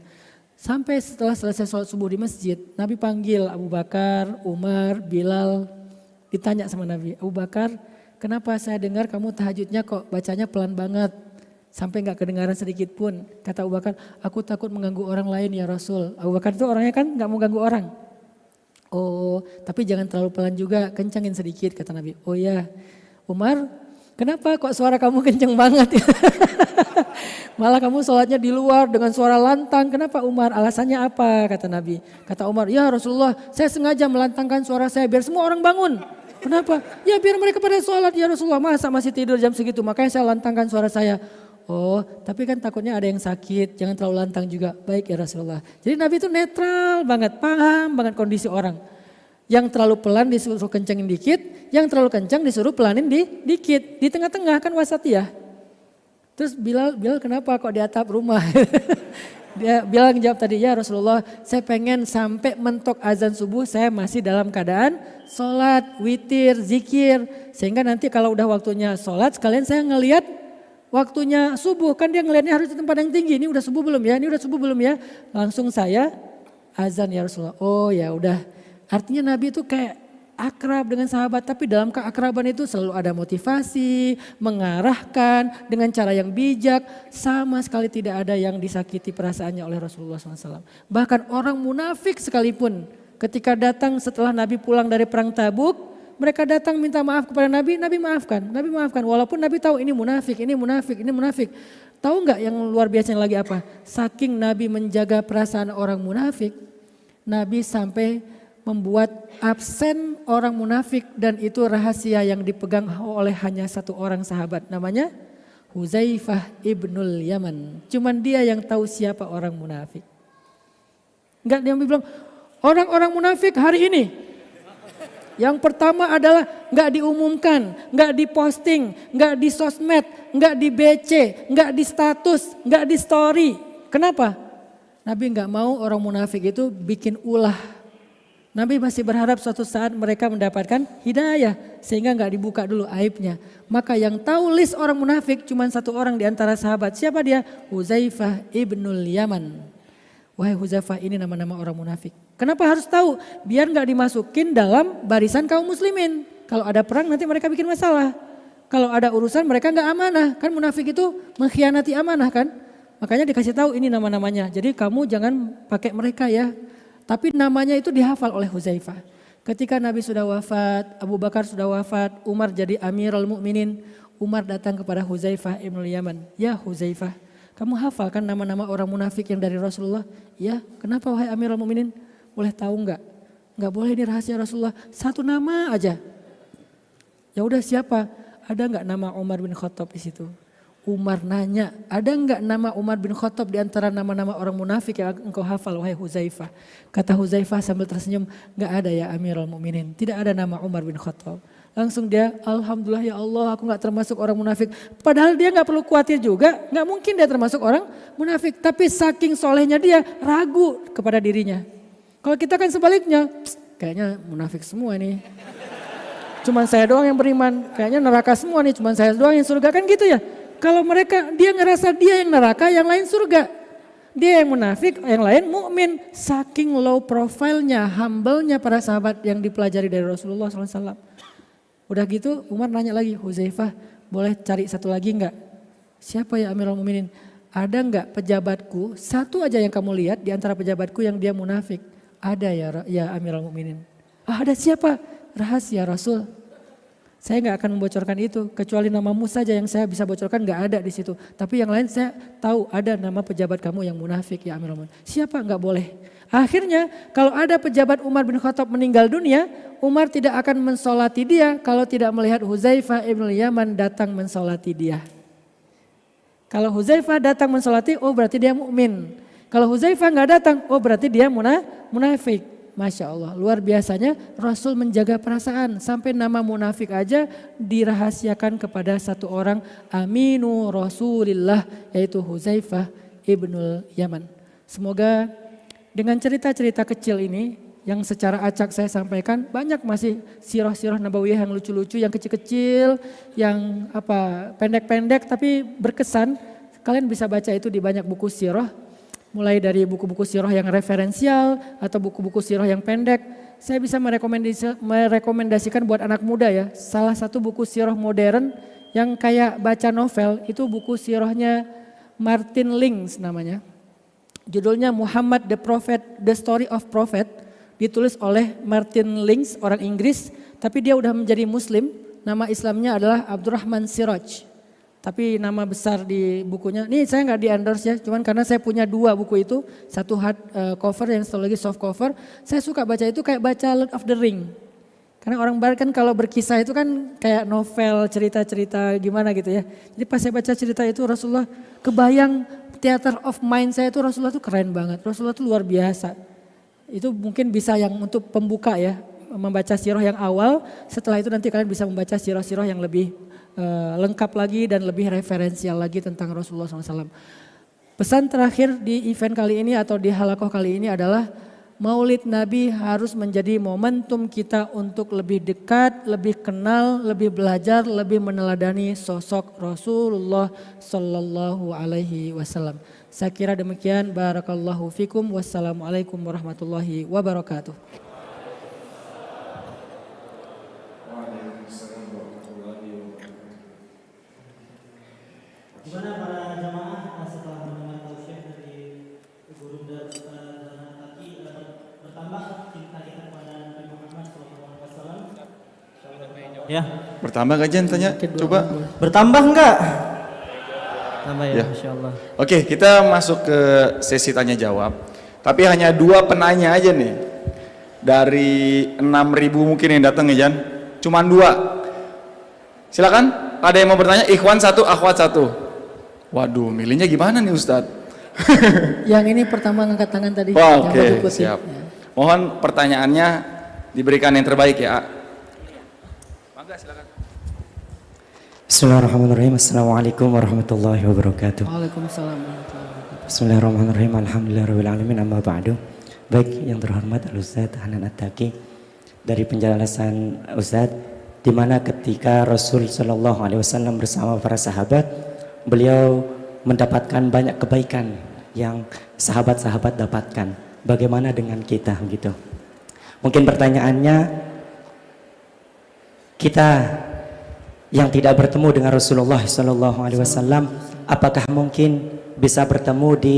Sampai setelah selesai sholat subuh di masjid, Nabi panggil Abu Bakar, Umar, Bilal. Ditanya sama Nabi, Abu Bakar kenapa saya dengar kamu tahajudnya kok bacanya pelan banget. Sampai gak kedengaran sedikit pun. Kata Abu Bakar, aku takut mengganggu orang lain ya Rasul. Abu Bakar itu orangnya kan gak mau ganggu orang. Oh, tapi jangan terlalu pelan juga, kencangin sedikit kata Nabi. Oh ya, Umar, Kenapa kok suara kamu kenceng banget ya? Malah kamu sholatnya di luar dengan suara lantang. Kenapa Umar? Alasannya apa? Kata Nabi. Kata Umar, ya Rasulullah saya sengaja melantangkan suara saya biar semua orang bangun. Kenapa? Ya biar mereka pada sholat ya Rasulullah. Masa masih tidur jam segitu? Makanya saya lantangkan suara saya. Oh tapi kan takutnya ada yang sakit. Jangan terlalu lantang juga. Baik ya Rasulullah. Jadi Nabi itu netral banget. Paham banget kondisi orang. Yang terlalu pelan disuruh kencengin dikit, yang terlalu kencang disuruh pelanin dikit. Di tengah-tengah kan wasatiyah. Terus Bilal kenapa kok di atap rumah? Dia Bilal jawab tadi, ya Rasulullah saya pengen sampai mentok azan subuh saya masih dalam keadaan sholat, witir, zikir. Sehingga nanti kalau udah waktunya sholat sekalian saya ngelihat waktunya subuh. Kan dia ngelihatnya harus di tempat yang tinggi, ini udah subuh belum ya, ini udah subuh belum ya. Langsung saya azan ya Rasulullah, oh ya udah. Artinya Nabi itu kayak akrab dengan sahabat, tapi dalam keakraban itu selalu ada motivasi, mengarahkan dengan cara yang bijak. Sama sekali tidak ada yang disakiti perasaannya oleh Rasulullah SAW. Bahkan orang munafik sekalipun ketika datang setelah Nabi pulang dari perang Tabuk, mereka datang minta maaf kepada Nabi, Nabi maafkan. Walaupun Nabi tahu ini munafik, ini munafik, ini munafik. Tahu nggak yang luar biasanya lagi apa? Saking Nabi menjaga perasaan orang munafik, Nabi sampai membuat absen orang munafik dan itu rahasia yang dipegang oleh hanya satu orang sahabat namanya Huzaifah ibnul Yaman. Cuman dia yang tahu siapa orang munafik. Enggak, dia bilang orang-orang munafik hari ini yang pertama adalah enggak diumumkan, enggak diposting, enggak di sosmed, enggak di BC, enggak di status, enggak di story. Kenapa? Nabi enggak mau orang munafik itu bikin ulah. Nabi masih berharap suatu saat mereka mendapatkan hidayah sehingga nggak dibuka dulu aibnya. Maka yang tahu list orang munafik cuma satu orang di antara sahabat. Siapa dia? Huzaifah ibnul Yaman. Wahai Huzaifah, ini nama-nama orang munafik. Kenapa harus tahu? Biar nggak dimasukin dalam barisan kaum muslimin. Kalau ada perang nanti mereka bikin masalah. Kalau ada urusan mereka nggak amanah. Kan munafik itu mengkhianati amanah kan. Makanya dikasih tahu ini nama-namanya. Jadi kamu jangan pakai mereka ya. Tapi namanya itu dihafal oleh Huzaifah. Ketika Nabi sudah wafat, Abu Bakar sudah wafat, Umar jadi Amirul Mukminin. Umar datang kepada Huzaifah ibn Yaman. Ya Huzaifah, kamu hafal kan nama-nama orang munafik yang dari Rasulullah? Ya, kenapa wahai Amirul Mukminin? Boleh tahu enggak? Enggak boleh, ini rahasia Rasulullah. Satu nama aja. Ya udah siapa? Ada enggak nama Umar bin Khattab di situ? Umar nanya, ada enggak nama Umar bin Khattab di antara nama-nama orang munafik yang engkau hafal wahai Huzaifah? Kata Huzaifah sambil tersenyum, enggak ada ya Amirul Mukminin. Tidak ada nama Umar bin Khattab. Langsung dia, alhamdulillah ya Allah aku enggak termasuk orang munafik. Padahal dia enggak perlu khawatir juga, enggak mungkin dia termasuk orang munafik. Tapi saking solehnya dia ragu kepada dirinya. Kalau kita kan sebaliknya, kayaknya munafik semua nih. Cuman saya doang yang beriman, kayaknya neraka semua nih, cuman saya doang yang surga, kan gitu ya. Kalau mereka, dia ngerasa dia yang neraka, yang lain surga. Dia yang munafik, yang lain mukmin. Saking low profile-nya, humble-nya para sahabat yang dipelajari dari Rasulullah SAW. Udah gitu Umar nanya lagi, Huzaifah boleh cari satu lagi enggak? Siapa ya Amirul Mukminin? Ada enggak pejabatku, satu aja yang kamu lihat di antara pejabatku yang dia munafik? Ada ya Amirul Mukminin. Ah, ada siapa? Rahasia Rasul. Saya nggak akan membocorkan itu, kecuali namamu saja yang saya bisa bocorkan, nggak ada di situ. Tapi yang lain saya tahu ada nama pejabat kamu yang munafik ya Amirul Mukminin. Siapa? Nggak boleh. Akhirnya kalau ada pejabat Umar bin Khattab meninggal dunia, Umar tidak akan mensolati dia kalau tidak melihat Huzaifah ibn Yaman datang mensolati dia. Kalau Huzaifah datang mensolati, oh berarti dia mukmin. Kalau Huzaifah nggak datang, oh berarti dia munafik. Masya Allah, luar biasanya Rasul menjaga perasaan sampai nama munafik aja dirahasiakan kepada satu orang, Aminu Rasulillah, yaitu Huzaifah ibnul Yaman. Semoga dengan cerita-cerita kecil ini yang secara acak saya sampaikan, banyak masih sirah-sirah nabawiyah yang lucu-lucu, yang kecil-kecil, yang pendek-pendek tapi berkesan. Kalian bisa baca itu di banyak buku sirah. Mulai dari buku-buku sirah yang referensial atau buku-buku sirah yang pendek. Saya bisa merekomendasikan buat anak muda ya. Salah satu buku sirah modern yang kayak baca novel itu buku sirahnya Martin Lings namanya. Judulnya Muhammad the Prophet, The Story of Prophet. Ditulis oleh Martin Lings, orang Inggris. Tapi dia udah menjadi muslim. nama Islamnya adalah Abdurrahman Siraj. Tapi nama besar di bukunya, ini saya nggak di endorse ya, cuman karena saya punya 2 buku itu, satu hard cover yang satu lagi soft cover. Saya suka baca itu kayak baca Lord of the Ring. Karena orang barat kan kalau berkisah itu kan kayak novel, cerita-cerita gimana gitu ya. Jadi pas saya baca cerita itu Rasulullah, kebayang theater of mind saya itu Rasulullah itu keren banget. Rasulullah itu luar biasa. Itu mungkin bisa yang untuk pembuka ya, membaca sirah yang awal. Setelah itu nanti kalian bisa membaca sirah-sirah yang lebih lengkap lagi dan lebih referensial lagi tentang Rasulullah SAW. Pesan terakhir di event kali ini atau di halakoh kali ini adalah Maulid Nabi harus menjadi momentum kita untuk lebih dekat, lebih kenal, lebih belajar, lebih meneladani sosok Rasulullah Sallallahu Alaihi Wasallam. Saya kira demikian. Barakallahu fikum. Wassalamualaikum warahmatullahi wabarakatuh. Gimana para jamaah setelah mendengar tausiah dari guru dan Taki bertambah cinta kita kepada Nabi Muhammad SAW? Ya. Bertambah gak Jan tanya? Coba. Bertambah enggak? Tambah ya, Ya. Masya Allah. Oke, kita masuk ke sesi tanya jawab. Tapi hanya 2 penanya aja nih. Dari 6.000 mungkin yang datang ya Jan. Cuman 2. Silakan. Ada yang mau bertanya? Ikhwan 1, akhwat 1. Waduh, milihnya gimana nih Ustadz? Yang ini pertama ngangkat tangan tadi. Oke, siap. Mohon pertanyaannya diberikan yang terbaik ya. Mangga silakan. Bismillahirrahmanirrahim. Assalamualaikum warahmatullahi wabarakatuh. Waalaikumsalam warahmatullahi wabarakatuh. Bismillahirrahmanirrahim. Alhamdulillahirrahmanirrahim. Amma ba'du. Baik, yang terhormat Al-Ustadz Hanan At-Taki, dari penjelasan Ustadz, di mana ketika Rasul Shallallahu Alaihi Wasallam bersama para sahabat, beliau mendapatkan banyak kebaikan yang sahabat-sahabat dapatkan. Bagaimana dengan kita gitu? Mungkin pertanyaannya, kita yang tidak bertemu dengan Rasulullah Shallallahu Alaihi Wasallam, apakah mungkin bisa bertemu di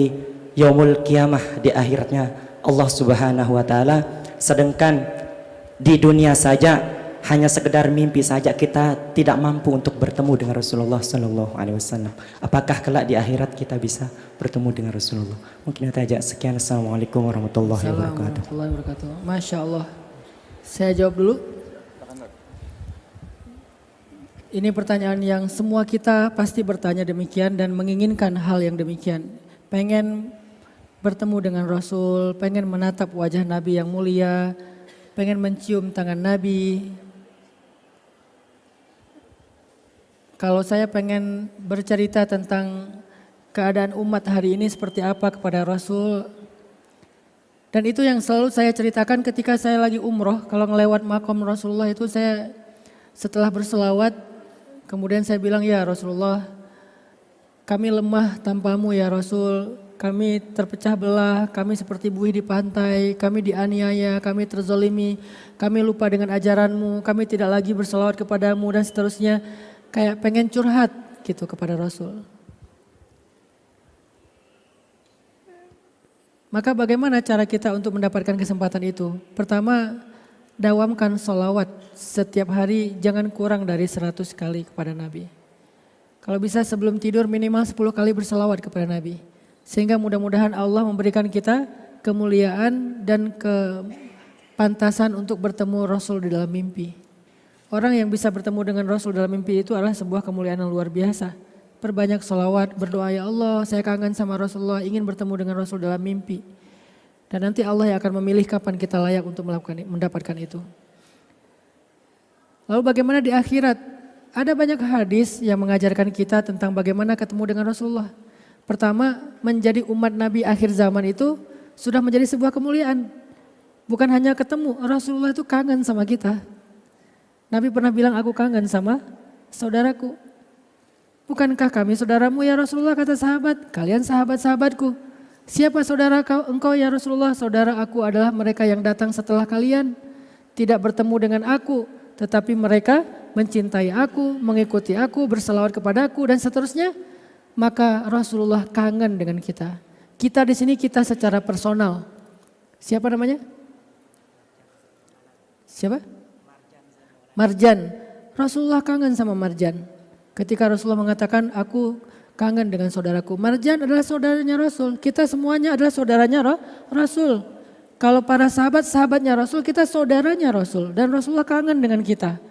Yaumul Qiyamah, di akhirnya Allah Subhanahu Wa Taala? Sedangkan di dunia saja hanya sekedar mimpi saja kita tidak mampu untuk bertemu dengan Rasulullah Sallallahu Alaihi Wasallam. Apakah kelak di akhirat kita bisa bertemu dengan Rasulullah? Mungkin kita ajak sekian. Assalamualaikum warahmatullahi wabarakatuh. Masya Allah. Saya jawab dulu. Ini pertanyaan yang semua kita pasti bertanya demikian dan menginginkan hal yang demikian. Pengen bertemu dengan Rasul, pengen menatap wajah Nabi yang mulia, pengen mencium tangan Nabi. Kalau saya pengen bercerita tentang keadaan umat hari ini seperti apa kepada Rasul. Dan itu yang selalu saya ceritakan ketika saya lagi umroh. Kalau ngelewat makom Rasulullah itu saya setelah berselawat, kemudian saya bilang, ya Rasulullah, kami lemah tanpamu ya Rasul. Kami terpecah belah, kami seperti buih di pantai, kami dianiaya, kami terzolimi, kami lupa dengan ajaranmu, kami tidak lagi berselawat kepadamu dan seterusnya. Kayak pengen curhat gitu kepada Rasul. Maka bagaimana cara kita untuk mendapatkan kesempatan itu? Pertama, dawamkan sholawat setiap hari, jangan kurang dari 100 kali kepada Nabi. Kalau bisa sebelum tidur minimal 10 kali berselawat kepada Nabi. Sehingga mudah-mudahan Allah memberikan kita kemuliaan dan kepantasan untuk bertemu Rasul di dalam mimpi. Orang yang bisa bertemu dengan Rasul dalam mimpi itu adalah sebuah kemuliaan yang luar biasa. Perbanyak sholawat, berdoa, ya Allah saya kangen sama Rasulullah, ingin bertemu dengan Rasul dalam mimpi. Dan nanti Allah yang akan memilih kapan kita layak untuk mendapatkan itu. Lalu bagaimana di akhirat? Ada banyak hadis yang mengajarkan kita tentang bagaimana ketemu dengan Rasulullah. Pertama, menjadi umat Nabi akhir zaman itu sudah menjadi sebuah kemuliaan. Bukan hanya ketemu, Rasulullah itu kangen sama kita. Nabi pernah bilang, aku kangen sama saudaraku. Bukankah kami saudaramu ya Rasulullah, kata sahabat. Kalian sahabat-sahabatku. Siapa saudara engkau ya Rasulullah? Saudara aku adalah mereka yang datang setelah kalian. Tidak bertemu dengan aku, tetapi mereka mencintai aku, mengikuti aku, berselawat kepadaku dan seterusnya. Maka Rasulullah kangen dengan kita. Kita di sini kita secara personal. Siapa namanya? Siapa? Marjan. Rasulullah kangen sama Marjan. Ketika Rasulullah mengatakan aku kangen dengan saudaraku. Marjan adalah saudaranya Rasul. Kita semuanya adalah saudaranya Rasul. Kalau para sahabatnya Rasul, kita saudaranya Rasul. Dan Rasulullah kangen dengan kita.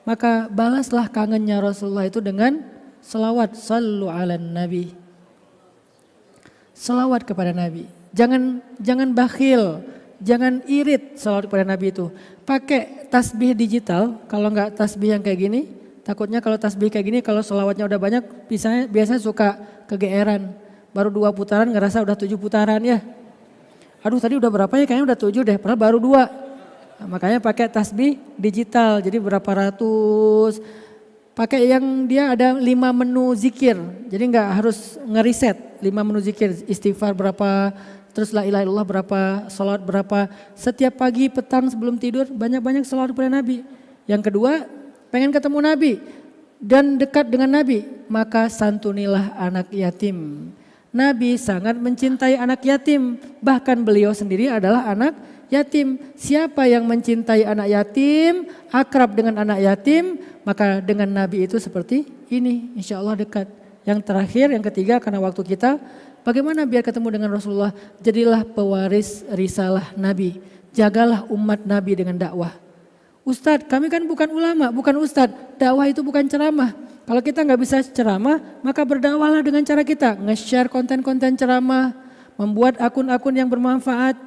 Maka balaslah kangennya Rasulullah itu dengan selawat. Sallu ala Nabi. Selawat kepada Nabi. Jangan bakhil. Jangan irit selawat kepada Nabi itu. Pakai tasbih digital. Kalau enggak tasbih yang kayak gini. Takutnya kalau tasbih kayak gini, kalau selawatnya udah banyak, biasanya suka kegeeran. Baru 2 putaran ngerasa udah 7 putaran ya. Aduh tadi udah berapa ya, kayaknya udah 7 deh, padahal baru 2. Nah, makanya pakai tasbih digital, jadi berapa ratus. Pakai yang dia ada 5 menu zikir, jadi nggak harus ngeriset 5 menu zikir. Istighfar berapa, terus la ilaha illallah berapa, salawat berapa. Setiap pagi, petang, sebelum tidur, banyak-banyak salawat kepada Nabi. Yang kedua, pengen ketemu Nabi dan dekat dengan Nabi, maka santunilah anak yatim. Nabi sangat mencintai anak yatim, bahkan beliau sendiri adalah anak yatim. Siapa yang mencintai anak yatim, akrab dengan anak yatim, maka dengan Nabi itu seperti ini, insya Allah dekat. Yang terakhir, yang ketiga, karena waktu kita, bagaimana biar ketemu dengan Rasulullah? Jadilah pewaris risalah Nabi, jagalah umat Nabi dengan dakwah. Ustadz, kami kan bukan ulama, bukan ustadz. Dakwah itu bukan ceramah. Kalau kita nggak bisa ceramah, maka berdakwahlah dengan cara kita. Nge-share konten-konten ceramah, membuat akun-akun yang bermanfaat,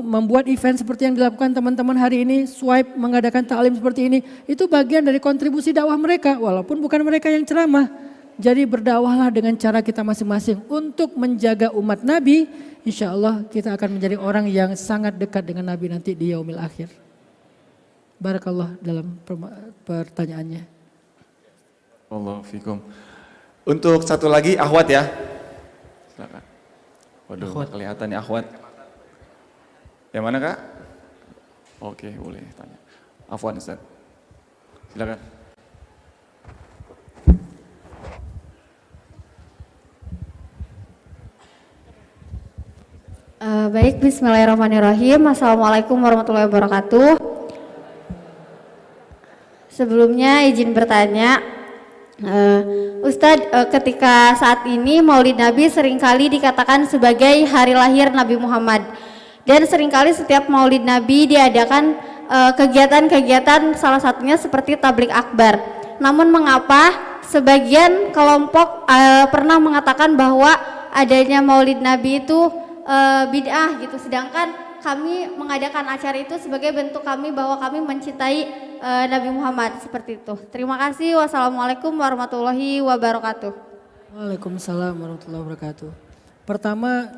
membuat event seperti yang dilakukan teman-teman hari ini, swipe mengadakan ta'lim seperti ini. Itu bagian dari kontribusi dakwah mereka, walaupun bukan mereka yang ceramah. Jadi berdakwahlah dengan cara kita masing-masing untuk menjaga umat Nabi. Insya Allah kita akan menjadi orang yang sangat dekat dengan Nabi nanti di yaumil akhir. Barakallah dalam pertanyaannya. Wallahu fikum. Untuk satu lagi Ahwat ya. Silakan. Waduh, Ahwat. kelihatan nih Ahwat. Yang mana Kak? Oke, boleh tanya. Afwan Ustaz. Silakan. Baik, bismillahirrahmanirrahim. Assalamualaikum warahmatullahi wabarakatuh. Sebelumnya izin bertanya, Ustadz, ketika saat ini Maulid Nabi seringkali dikatakan sebagai hari lahir Nabi Muhammad. Dan seringkali setiap Maulid Nabi diadakan kegiatan-kegiatan, salah satunya seperti tablik akbar. Namun mengapa sebagian kelompok pernah mengatakan bahwa adanya Maulid Nabi itu bid'ah gitu, sedangkan kami mengadakan acara itu sebagai bentuk kami bahwa kami mencintai Nabi Muhammad, seperti itu. Terima kasih. Wassalamualaikum warahmatullahi wabarakatuh. Waalaikumsalam warahmatullahi wabarakatuh. Pertama,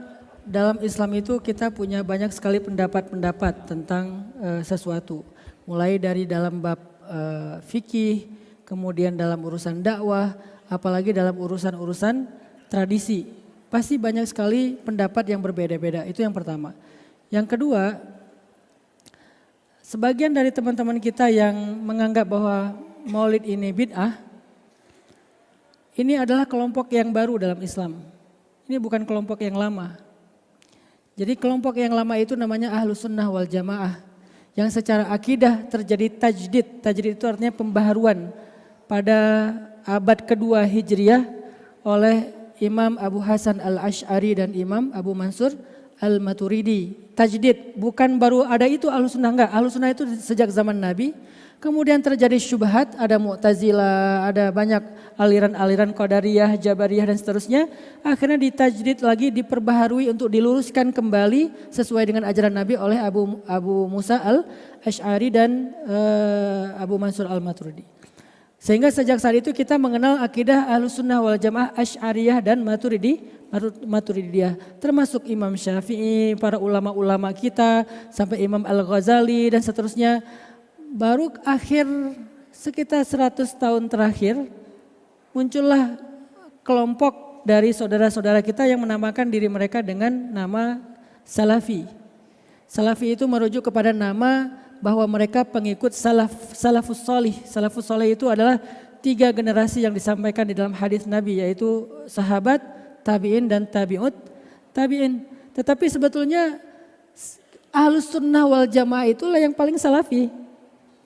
dalam Islam itu kita punya banyak sekali pendapat-pendapat tentang sesuatu. Mulai dari dalam bab fikih, kemudian dalam urusan dakwah, apalagi dalam urusan-urusan tradisi. Pasti banyak sekali pendapat yang berbeda-beda, itu yang pertama. Yang kedua, sebagian dari teman-teman kita yang menganggap bahwa maulid ini bid'ah, ini adalah kelompok yang baru dalam Islam. Ini bukan kelompok yang lama. Jadi kelompok yang lama itu namanya Ahlus Sunnah wal Jamaah. Yang secara akidah terjadi tajdid. Tajdid itu artinya pembaharuan pada abad kedua Hijriah oleh Imam Abu Hasan al-Ash'ari dan Imam Abu Mansur al-Maturidi. Tajdid, bukan baru ada itu Ahlus Sunnah, enggak. Ahlus Sunnah itu sejak zaman Nabi. Kemudian terjadi syubhat, ada Mu'tazilah, ada banyak aliran-aliran Qadariyah, Jabariyah dan seterusnya. Akhirnya ditajdid lagi, diperbaharui untuk diluruskan kembali sesuai dengan ajaran Nabi oleh Abu Musa al-Ash'ari dan Abu Mansur al-Maturidi. Sehingga sejak saat itu kita mengenal akidah Ahlus Sunnah wal Jamaah Asy'ariyah dan Maturidiyah. Termasuk Imam Syafi'i, para ulama-ulama kita, sampai Imam Al-Ghazali dan seterusnya. Baru akhir sekitar 100 tahun terakhir muncullah kelompok dari saudara-saudara kita yang menamakan diri mereka dengan nama Salafi. Salafi itu merujuk kepada nama bahwa mereka pengikut salafus salih. Salafus salih itu adalah 3 generasi yang disampaikan di dalam hadis Nabi, yaitu sahabat, tabi'in dan tabi'in. Tetapi sebetulnya Ahlus Sunnah wal Jamaah itulah yang paling salafi.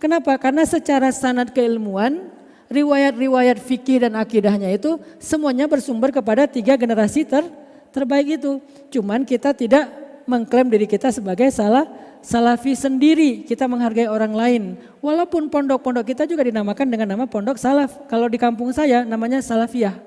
Kenapa? Karena secara sanad keilmuan, riwayat-riwayat fikih dan akidahnya itu semuanya bersumber kepada 3 generasi terbaik itu. Cuman kita tidak mengklaim diri kita sebagai salafi sendiri. Kita menghargai orang lain. Walaupun pondok-pondok kita juga dinamakan dengan nama pondok salaf. Kalau di kampung saya namanya salafiyah.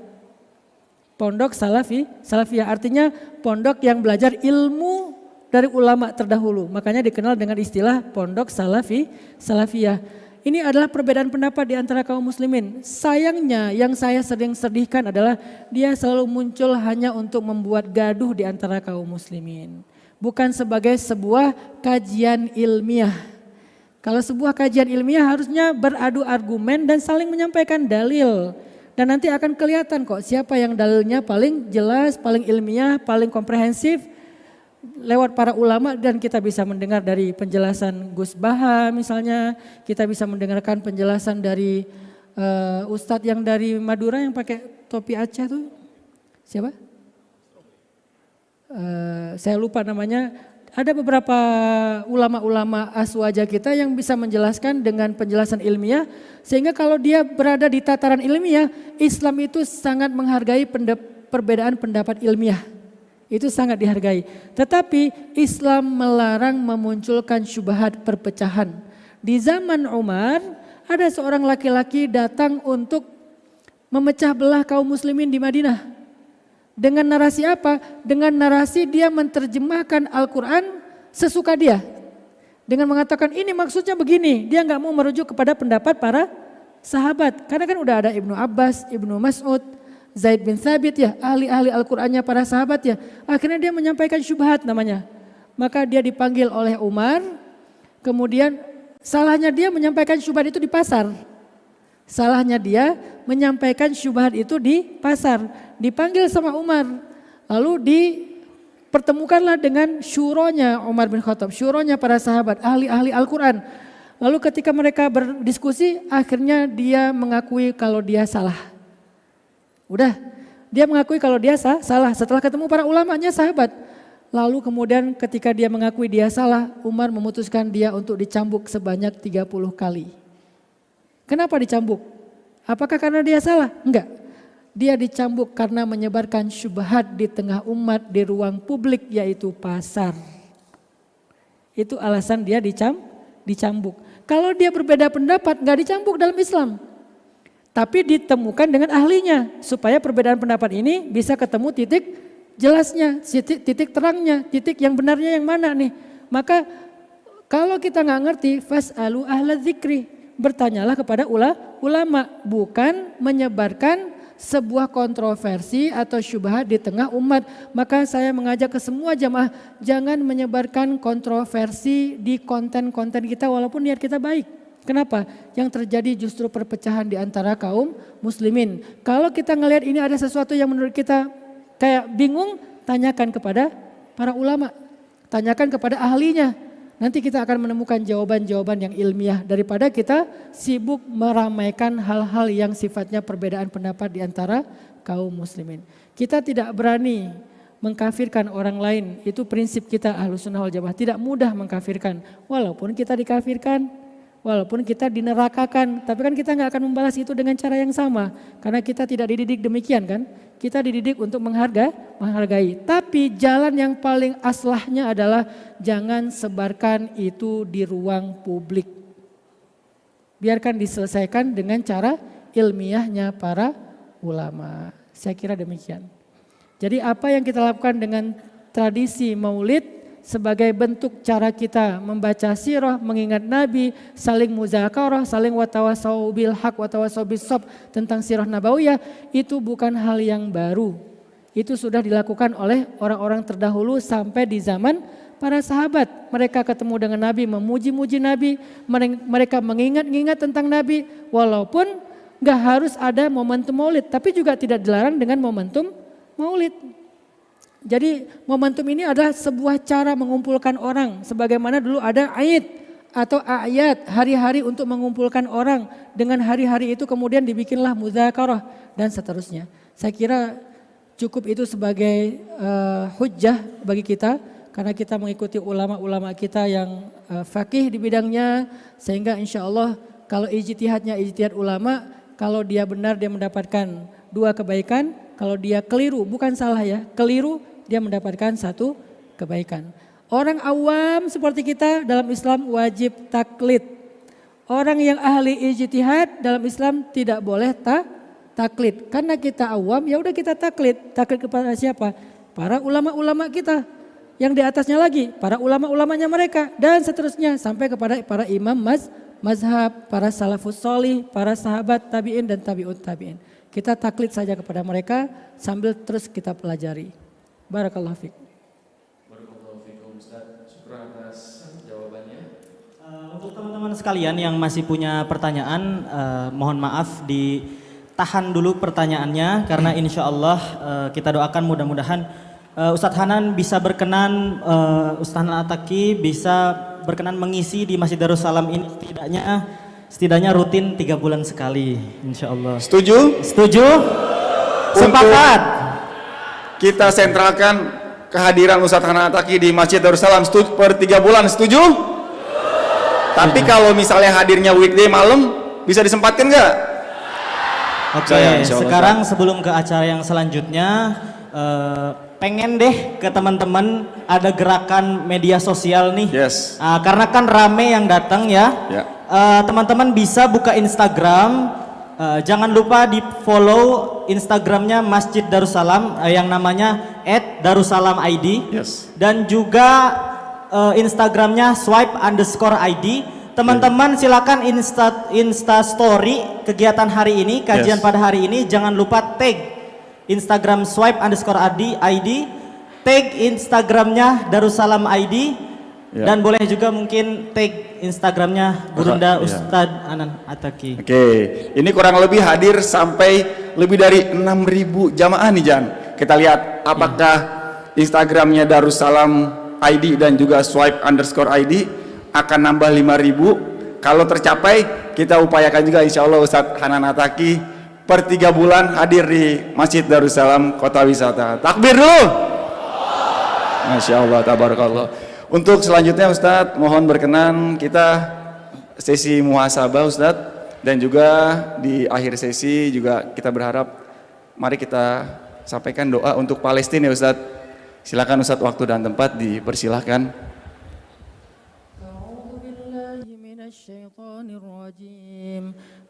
Pondok salafiyah artinya pondok yang belajar ilmu dari ulama terdahulu. Makanya dikenal dengan istilah pondok salafiyah. Ini adalah perbedaan pendapat di antara kaum muslimin. Sayangnya yang saya sering sedihkan adalah dia selalu muncul hanya untuk membuat gaduh di antara kaum muslimin. Bukan sebagai sebuah kajian ilmiah. Kalau sebuah kajian ilmiah harusnya beradu argumen dan saling menyampaikan dalil. Dan nanti akan kelihatan kok siapa yang dalilnya paling jelas, paling ilmiah, paling komprehensif. Lewat para ulama dan kita bisa mendengar dari penjelasan Gus Baha misalnya, kita bisa mendengarkan penjelasan dari Ustadz yang dari Madura yang pakai topi Aceh tuh siapa? Saya lupa namanya. Ada beberapa ulama-ulama aswaja kita yang bisa menjelaskan dengan penjelasan ilmiah sehingga kalau dia berada di tataran ilmiah, Islam itu sangat menghargai perbedaan pendapat ilmiah. Itu sangat dihargai. Tetapi Islam melarang memunculkan syubhat perpecahan. Di zaman Umar ada seorang laki-laki datang untuk memecah belah kaum muslimin di Madinah. Dengan narasi apa? Dengan narasi dia menerjemahkan Al-Quran sesuka dia. Dengan mengatakan ini maksudnya begini. Dia nggak mau merujuk kepada pendapat para sahabat. Karena kan udah ada Ibnu Abbas, Ibnu Mas'ud, Zaid bin Thabit ya, ahli-ahli Al-Qur'annya para sahabat ya. Akhirnya dia menyampaikan syubhat namanya. Maka dia dipanggil oleh Umar, kemudian salahnya dia menyampaikan syubhat itu di pasar. Salahnya dia menyampaikan syubhat itu di pasar. Dipanggil sama Umar, lalu dipertemukanlah dengan syuronya Umar bin Khattab, syuronya para sahabat, ahli-ahli Al-Qur'an. Lalu ketika mereka berdiskusi, akhirnya dia mengakui kalau dia salah. Udah, dia mengakui kalau dia salah setelah ketemu para ulamanya sahabat. Lalu kemudian ketika dia mengakui dia salah, Umar memutuskan dia untuk dicambuk sebanyak 30 kali. Kenapa dicambuk? Apakah karena dia salah? Enggak. Dia dicambuk karena menyebarkan syubhat di tengah umat di ruang publik yaitu pasar. Itu alasan dia dicambuk. Kalau dia berbeda pendapat enggak dicambuk dalam Islam. Tapi ditemukan dengan ahlinya supaya perbedaan pendapat ini bisa ketemu titik jelasnya, titik terangnya, titik yang benarnya yang mana nih. Maka kalau kita nggak ngerti, fas'alu ahla dzikri, bertanyalah kepada ulama, bukan menyebarkan sebuah kontroversi atau syubhat di tengah umat. Maka saya mengajak ke semua jamaah, jangan menyebarkan kontroversi di konten-konten kita walaupun niat kita baik. Kenapa? Yang terjadi justru perpecahan di antara kaum muslimin. Kalau kita ngelihat ini ada sesuatu yang menurut kita kayak bingung, tanyakan kepada para ulama. Tanyakan kepada ahlinya. Nanti kita akan menemukan jawaban-jawaban yang ilmiah daripada kita sibuk meramaikan hal-hal yang sifatnya perbedaan pendapat di antara kaum muslimin. Kita tidak berani mengkafirkan orang lain. Itu prinsip kita Ahlussunnah wal Jamaah. Tidak mudah mengkafirkan. Walaupun kita dikafirkan. Walaupun kita dinerakakan, tapi kan kita nggak akan membalas itu dengan cara yang sama. Karena kita tidak dididik demikian kan. Kita dididik untuk menghargai. Tapi jalan yang paling aslahnya adalah jangan sebarkan itu di ruang publik. Biarkan diselesaikan dengan cara ilmiahnya para ulama. Saya kira demikian. Jadi apa yang kita lakukan dengan tradisi maulid sebagai bentuk cara kita membaca sirah, mengingat Nabi, saling muzakarah, saling watawasau bil haq, watawasau bis shab tentang sirah nabawiyah, itu bukan hal yang baru. Itu sudah dilakukan oleh orang-orang terdahulu sampai di zaman para sahabat. Mereka ketemu dengan Nabi, memuji-muji Nabi, mereka mengingat-ingat tentang Nabi, walaupun gak harus ada momentum maulid, tapi juga tidak dilarang dengan momentum maulid. Jadi momentum ini adalah sebuah cara mengumpulkan orang. Sebagaimana dulu ada Aid atau ayat, hari-hari untuk mengumpulkan orang. Dengan hari-hari itu kemudian dibikinlah muzakarah dan seterusnya. Saya kira cukup itu sebagai hujjah bagi kita. karena kita mengikuti ulama-ulama kita yang faqih di bidangnya, sehingga insya Allah kalau ijtihadnya ijtihad ulama, kalau dia benar dia mendapatkan 2 kebaikan, kalau dia keliru, bukan salah ya, keliru dia mendapatkan 1 kebaikan. Orang awam seperti kita dalam Islam wajib taklid. Orang yang ahli ijtihad dalam Islam tidak boleh taklid. Karena kita awam ya udah kita taklid. Taklid kepada siapa? Para ulama-ulama kita. Yang di atasnya lagi para ulama-ulamanya mereka dan seterusnya sampai kepada para imam mazhab, para salafus sholih, para sahabat tabi'in dan tabi'ut tabi'in. Kita taklid saja kepada mereka sambil terus kita pelajari. Barakallahu fiik. Barakallahu fiikum Ustaz. Syukur atas jawabannya. Untuk teman-teman sekalian yang masih punya pertanyaan, mohon maaf ditahan dulu pertanyaannya karena insya Allah kita doakan mudah-mudahan Ustadz Hanan bisa berkenan, Ustadz Hanan Ataki bisa berkenan mengisi di Masjid Darussalam ini setidaknya rutin 3 bulan sekali, insya Allah. Setuju? Setuju? Sepakat? Kita sentralkan kehadiran Ustadz Hanan Ataki di Masjid Darussalam per 3 bulan, setuju? Tapi kalau misalnya hadirnya weekday malam, bisa disempatkan nggak? Oke, sekarang sebelum ke acara yang selanjutnya, pengen deh ke teman-teman ada gerakan media sosial nih. Yes. Karena kan rame yang datang ya. Ya. Teman-teman bisa buka Instagram. Jangan lupa di follow Instagramnya Masjid Darussalam yang namanya @darussalamid. Yes. Dan juga Instagramnya swipe_id. Teman-teman silakan Insta story kegiatan hari ini, kajian pada hari ini. Jangan lupa tag Instagram swipe_id, tag Instagramnya Darussalam ID, dan boleh juga mungkin tag Instagramnya Gurunda Ustadz Hanan Ataki. Oke, ini kurang lebih hadir sampai lebih dari 6.000 jamaah nih Jan. Kita lihat apakah Instagramnya Darussalam ID dan juga swipe_id akan nambah 5.000. Kalau tercapai kita upayakan juga insya Allah Ustadz Hanan Ataki per 3 bulan hadir di Masjid Darussalam Kota Wisata. Takbir dulu. Masya Allah, tabarakallah. Untuk selanjutnya Ustadz, mohon berkenan kita sesi muhasabah Ustadz. Dan juga di akhir sesi juga kita berharap mari kita sampaikan doa untuk Palestina ya Ustadz. Silakan Ustadz, waktu dan tempat dipersilahkan.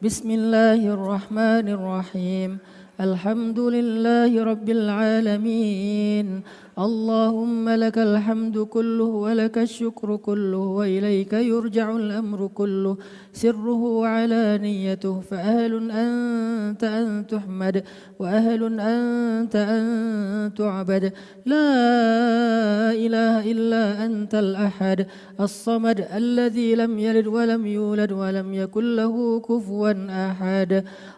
بسم الله الرحمن الرحيم الحمد لله رب العالمين اللهم لك الحمد كله ولك الشكر كله وإليك يرجع الأمر كله سره وعلانيته فأهل أنت أن تحمد وأهل أنت أن تعبد لا إله إلا أنت الأحد الصمد الذي لم يلد ولم يولد ولم يكن له كفوا أحد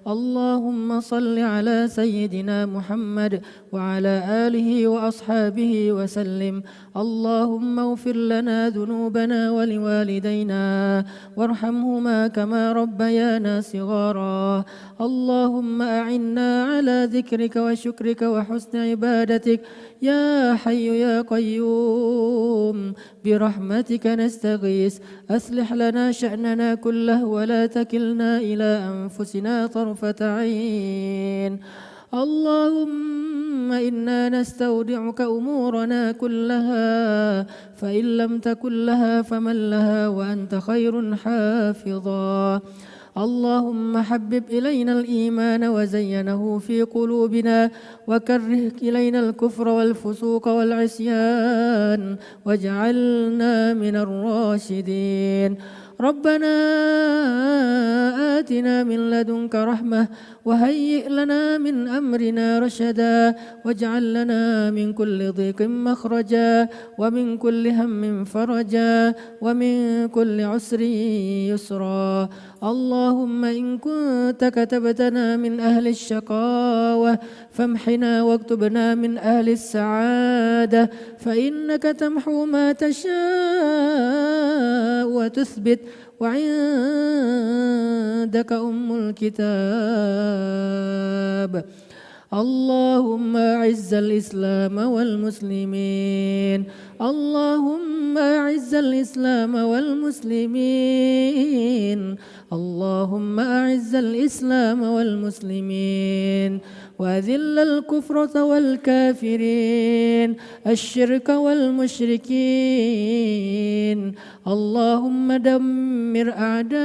اللهم صل على سيدنا محمد وعلى آله وأصحابه وسلم اللهم اغفر لنا ذنوبنا ولوالدينا وارحمهما كما ربيانا صغارا اللهم أعنا على ذكرك وشكرك وحسن عبادتك يا حي يا قيوم برحمتك نستغيث أصلح لنا شأننا كله ولا تكلنا إلى أنفسنا طرفة عين اللهم إنا نستودعك أمورنا كلها فإن لم تكن لها فمن لها وأنت خير حافظا اللهم حبب إلينا الإيمان وزينه في قلوبنا وكره إلينا الكفر والفسوق والعصيان واجعلنا من الراشدين ربنا آتنا من لدنك رحمة وهيئ لنا من أمرنا رشدا واجعل لنا من كل ضيق مخرجا ومن كل هم فرجا ومن كل عسر يسرا اللهم إن كنت كتبتنا من أهل الشقاوة فامحنا واكتبنا من أهل السعادة فإنك تمحو ما تشاء وتثبت وعندك أم الكتاب اللهم أعز الإسلام والمسلمين اللهم أعز الإسلام والمسلمين اللهم أعز الإسلام والمسلمين وأذل الكفرة والكافرين الشرك والمشركين اللهم دمر أعداءك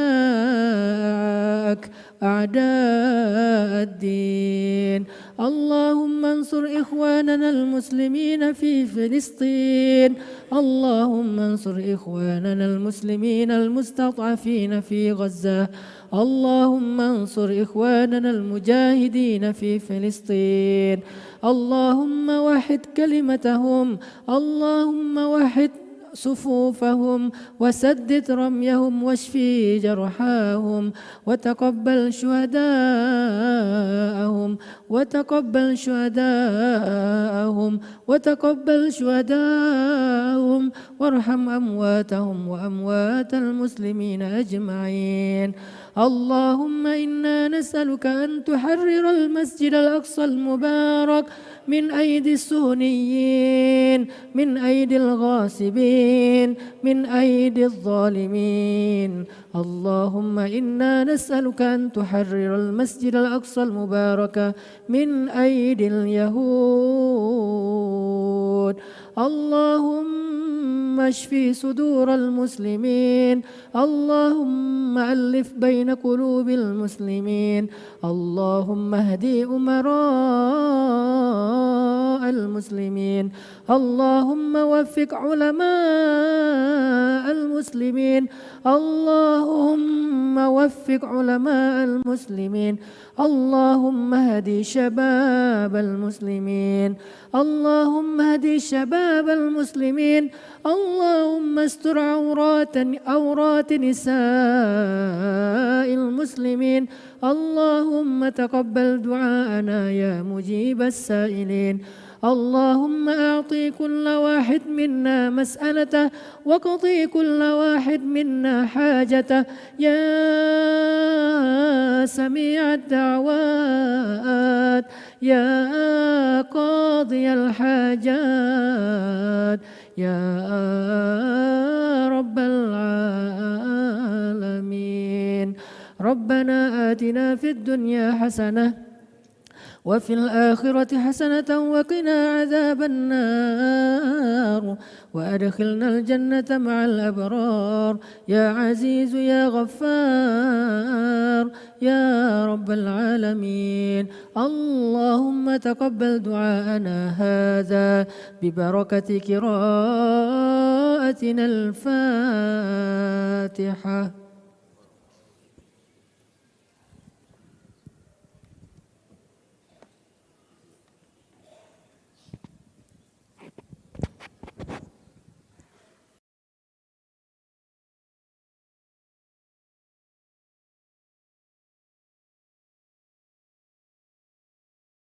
أعداء الدين اللهم انصر إخواننا المسلمين في فلسطين اللهم انصر إخواننا المسلمين المستضعفين في غزة اللهم انصر إخواننا المجاهدين في فلسطين اللهم وحد كلمتهم اللهم وحد صفوفهم وسدد رميهم واشفي جرحاهم وتقبل شهداءهم وتقبل شهداءهم وتقبل شهداءهم وارحم أمواتهم وأموات المسلمين أجمعين اللهم إنا نسألك أن تحرر المسجد الأقصى المبارك من أيدي الصهيونيين من أيدي الغاصبين من أيدي الظالمين اللهم إنا نسألك أن تحرر المسجد الأقصى المبارك من أيدي اليهود اللهم اشف صدور المسلمين اللهم ألف بين قلوب المسلمين اللهم اهدي أمراء المسلمين اللهم وفق علماء المسلمين اللهم وفق علماء المسلمين اللهم اهدي شباب المسلمين اللهم اهدي شباب المسلمين اللهم استر عورات نساء المسلمين اللهم تقبل دعاءنا يا مجيب السائلين اللهم أعطي كل واحد منا مسألته وقضي كل واحد منا حاجته يا سميع الدعوات يا قاضي الحاجات يا رب العالمين ربنا آتنا في الدنيا حسنة وفي الآخرة حسنة وقنا عذاب النار وأدخلنا الجنة مع الأبرار يا عزيز يا غفار يا رب العالمين اللهم تقبل دعاءنا هذا ببركة قراءتنا الفاتحة.